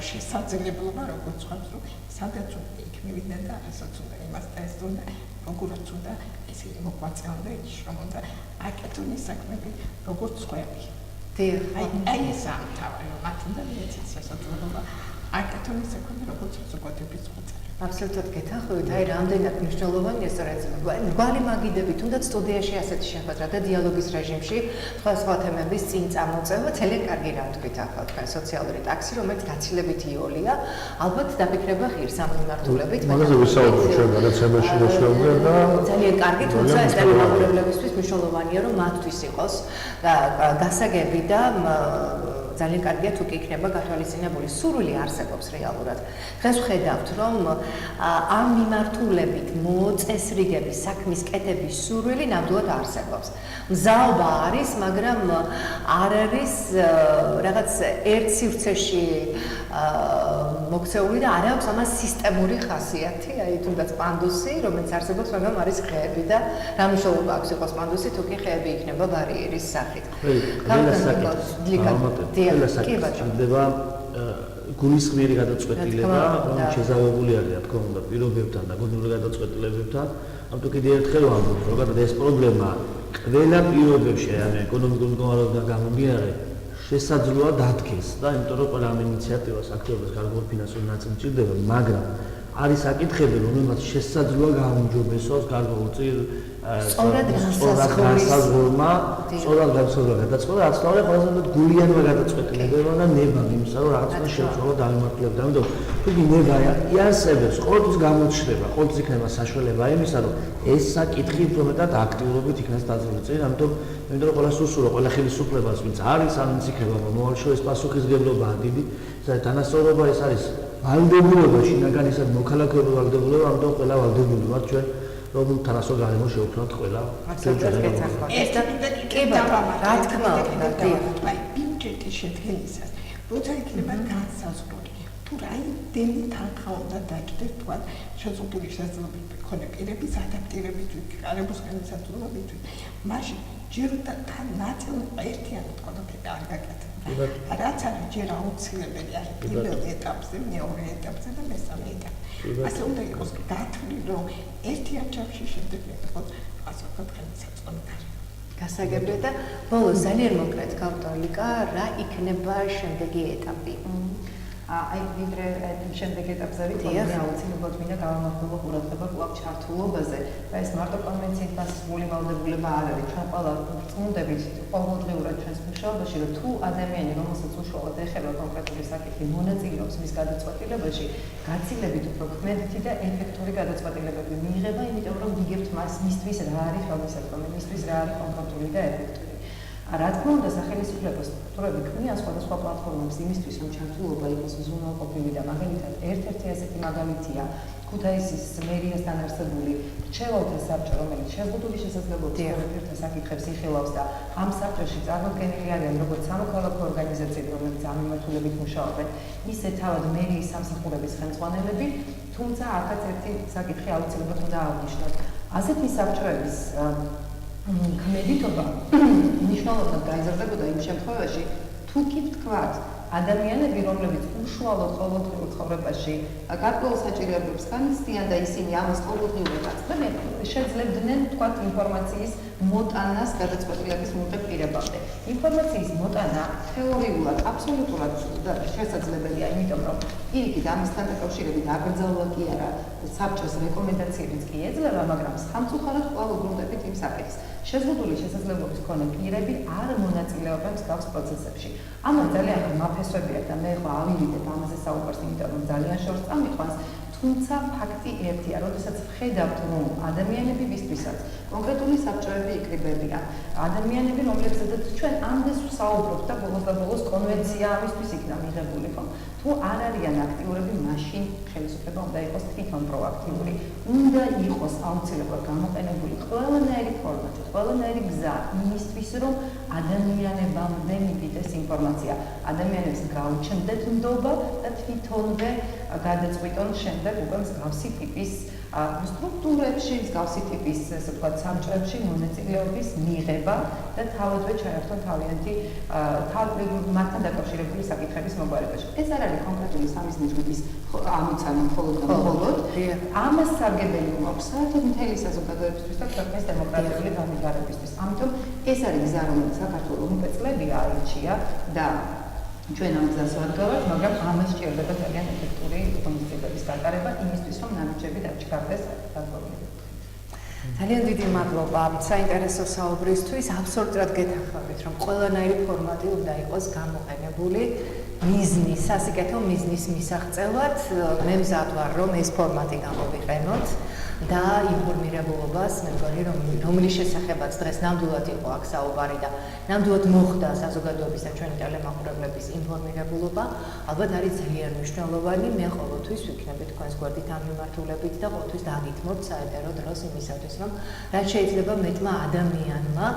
შესაძლებლობა, როგორც ვთქვათ, რომ სადაც უნდა იქ მივიდნენ და რასაც უნდა იმას და ეს უნდა, როგორაც უნდა ესე მოგვაწეონდა ის რომ უნდა აკეთონ ის საქმეები, როგორც სხვები. აი ეს ამთავრე, რომ მათ უნდა მიეცეს შესაძლებლობა აკეთონ ის საქმეები, როგორც საზოგადოების ხოთა. აბსოლუტურად გეთანხმებით, აი რამდენად მნიშვნელოვანია სწორედ მრგვალი მაგიდები, თუნდაც სტუდიაში ასეთი შეხვედრა და დიალოგის რეჟიმში სხვა თემების წინ წამოწევა, ძალიან კარგი რამ თქვით ახლა თქვენ სოციალური ტაქსი, რომელიც გაცილებით იოლია, ალბათ დაფიქრება ღირს ამ მიმართულებით. მაგაზე ვისაუბრეთ ჩვენ გადაცემაში მოსვლამდე და ძალიან კარგი, თუმცა ეს ტელემოგრებლებისთვის მნიშვნელოვანია, რომ მათთვის იყოს გასაგები და ძალიან კარგია თუ კი იქნება გათვალისწინებული სურვილი არსებობს რეალურად. დღეს ვხედავთ, რომ ამ მიმართულებით მოწესრიგების საქმის კეთების სურვილი ნამდვილად არსებობს. მზაობა არის, მაგრამ არ არის რაღაც ერთ სივრცეში მოქცეული და არ აქვს ამას სისტემური ხასიათი, აი თუნდაც პანდუსი, რომელიც არსებობს, მაგრამ არის ხეები და რა მნიშვნელობა აქვს იყოს პანდუსი, თუ კი ხეები იქნება ბარიერის სახით. ჭირდება გულისხმიერი გადაწყვეტილება, რომელიც შეზავებული არის, რა თქმა უნდა, პირობებთან და გონივრ გადაწყვეტილებებთან. ამიტომ კიდევ ერთხელ ვამბობ, რომ ეს პრობლემა ყველა პირობებში, ამ ეკონომიკურ მდგომარეობიდან გამომდინარე, შესაძლოა დადგეს და იმიტომ რომ ყველა ამ ინიციატივას აქტიობას გარკვეულ ფინანსურ ნაწილს ჭირდება, მაგრამ არის საკითხები, რომელმაც შესაძლოა გაუმჯობესოს გარკვეულწილ სწორად განსაზღვრება გადაწყვეტა, რაც თავი ყველაზე მეტ გულიანმა გადაწყვეტილებებმა და ნებამ იმისა, რომ რაღაცა შეცვალა დამიმართლება. ამიტომ თუკი ნება იარსებებს, ყოველთვის გამოჩნდება, ყოველთვის იქნება საშუალება იმისა, რომ ეს საკითხი უფრო მეტად აქტიურობით იქნას დაძლევა წინ, ამიტომ მინდა რომ ყველას უსურვო, ყველა ხელისუფლებას, ვინც არის ამ მციქება, მომავალში ეს პასუხისგებლობაა დიდი, თანასწორობა ეს არის ვალდებულება, შინაგანი ისეთ მოქალაქეობა ვალდებულება, ამიტომ ყველა ვალდებული ვართ ჩვენ რომ თანასწორ გარემო შევქმნათ ყველა. აბსოლუტურად გეთანხმებით. ეს და კი ბატონო, რა თქმა უნდა, ბიუჯეტი შედგენისას, როცა იქნება განსაზღვრული, თუ რაიმე თანხა უნდა დაჭდეს, თქვა, შეზღუდული შესაძლებლობის მქონე პირების ადაპტირებისთვის, გარემოს განსაზღვრულობისთვის, მაშინ ჯერ და თან ნაწილი ერთიანად ყველაფერი არ გაკეთდება. რაც არის ჯერ აუცილებელი, არის პირველ ეტაპზე, მეორე ეტაპზე და მესამე ეტაპზე. ასე უნდა იყოს გათვლილი, რომ ერთი არჩევში შემდეგ იყოს ასე ვთქვათ ხელმისაწვდომი გარემო. გასაგებია და ბოლოს ძალიან მოკლედ გავტოლიკა, რა იქნება შემდეგი ეტაპი. აი ვიდრე შემდეგ ეტაპზე ვით, მე აუცილებლად მინდა გავამახვილო ყურადღება კვლავ ჩართულობაზე. და ეს მარტო კონვენციით დასრულებული ვალდებულება არ არის. ჩვენ ყველა წუნდებით ყოველდღიურად ჩვენს მუშაობაში, რომ თუ ადამიანი, რომელსაც უშუალოდ ეხება კონკრეტული საკითხი, მონაწილეობს მის გადაწყვეტილებაში, გაცილებით უფრო ქმედითი და ეფექტური გადაწყვეტილებები მიიღება, იმიტომ რომ ვიგებთ მას მისთვის რა არის ხელმისაწვდომი, მისთვის რა არის კომფორტული და ეფექტური. რა თქმა უნდა, სახელმწიფო სტრუქტურები ქმნიან სხვადასხვა პლატფორმებს იმისთვის, რომ ჩართულობა იყოს უზრუნველყოფილი და მაგალითად ერთ-ერთი ასეთი მაგალითია ქუთაისის მერიასთან არსებული რჩევალთა საბჭო, რომელიც შეზღუდული შესაძლებლობის პირთა საკითხებს იხილავს და ამ საბჭოში წარმოდგენილი არიან როგორც სამოქალაქო ორგანიზაციები, რომლებიც ამ მიმართულებით მუშაობენ, ისე თავად მერიის სამსახურების ხელმძღვანელები, თუმცა აქაც ერთი საკითხი აუცილებლად უნდა აღნიშნოთ. ასეთი საბჭოების ქმედითობა მნიშვნელოვნად გაიზარდებოდა იმ შემთხვევაში, თუ კი ვთქვათ, ადამიანები, რომლებიც უშუალოდ ყოველდღიურ ცხოვრებაში გარკვეულ საჭიროებებს განიცდიან და ისინი ამას ყოველდღიურად აწვდიან, შეძლებდნენ ვთქვათ ინფორმაციის მოტანას გადაწყვეტილების მიღებ პირებამდე. ინფორმაციის მოტანა თეორიულად აბსოლუტურად შესაძლებელია, იმიტომ რომ პირიქით ამასთან დაკავშირებით აკრძალვა კი არა, საბჭოს რეკომენდაციებიც კი ეძლევა, მაგრამ სამწუხაროდ კვლავ უბრუნდებით იმ საკითხს. შეზღუდული შესაძლებლობის მქონე პირები არ მონაწილეობენ მსგავს პროცესებში. ამან ძალიან მაფესვები აქვს და მე ხო ავივიდებ ამაზე საუბარს, იმიტომ რომ ძალიან შორს წამიყვანს. თუმცა ფაქტი ერთია, როდესაც ვხედავთ, რომ ადამიანები ვისთვისაც კონკრეტული საბჭოები იკრიბებიან, ადამიანები, რომლებსაც ჩვენ ამდენს ვსაუბრობთ და ბოლოს კონვენცია ამისთვის იქნა მიღებული, ხო? თუ არ არიან აქტიურები, მაშინ ხელისუფლება უნდა იყოს თვითონ პროაქტიული. უნდა იყოს აუცილებლად გამოყენებული ყველანაირი ფორმატი, ყველანაირი გზა იმისთვის, რომ ადამიანებამდე მივიდეს ინფორმაცია, ადამიანებს გაუჩნდეთ ნდობა და თვითონვე გადაწყვიტონ შემდეგ უკვე მსგავსი ტიპის სტრუქტურებში, მსგავსი ტიპის, ესე ვთქვათ, საბჭოებში მონაწილეობის მიღება და თავადვე ჩაერთონ თავიანთი მათთან დაკავშირებული საკითხების მოგვარებაში. ეს არ არის კონკრეტული სამიზნე ჯგუფის ამოცანა მხოლოდ და მხოლოდ. ამას სარგებელი აქვს საერთოდ მთელი საზოგადოებისთვის და ქვეყნის დემოკრატიული განვითარებისთვის. ამიტომ ეს არის გზა, რომელიც საქართველოს უმპეწლები აირჩია და ჩვენ ამ გზას ვადგავართ, მაგრამ ამას სჭირდება ძალიან ეფექტური ღონისძიებების გატარება იმისთვის, რომ ნაბიჯები დაჩქარდეს დაგროვებული. ძალიან დიდი მადლობა საინტერესო საუბრისთვის. აბსოლუტურად გეთანხმებით, რომ ყველანაირი ფორმატი უნდა იყოს გამოყენებული მიზნის, სასიკეთო მიზნის მისაღწევად. მე მზად ვარ, რომ ეს ფორმატი გამოვიყენოთ და ინფორმირებულობას, მე მგონი, რომლის შესახებაც დღეს ნამდვილად იყო აქ საუბარი და ნამდვილად მოხდა საზოგადოების და ჩვენი ტელემაყურებლების ინფორმირებულობა, ალბათ არის ძალიან მნიშვნელოვანი. მე ყოველთვის ვიქნები თქვენს გვერდით ამ მიმართულებით და ყოველთვის დაგითმობთ საეტერო დროს იმისათვის, რომ რაც შეიძლება მეტმა ადამიანმა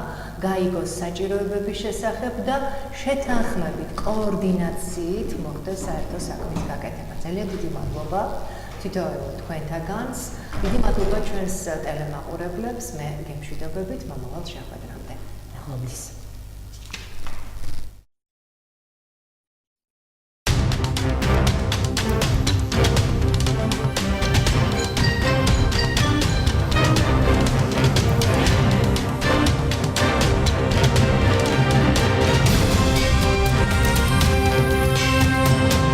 გაიგოს საჭიროებების შესახებ და შეთანხმებით, კოორდინაციით მოხდეს საერთო საქმის გაკეთება. ძალიან დიდი მადლობა თითოეულ თქვენთაგანს. დიდი მადლობა ჩვენს ტელემაყურებლებს. მე გემშვიდობებით მომავალ შეხვედრამდე. ნახვამდის.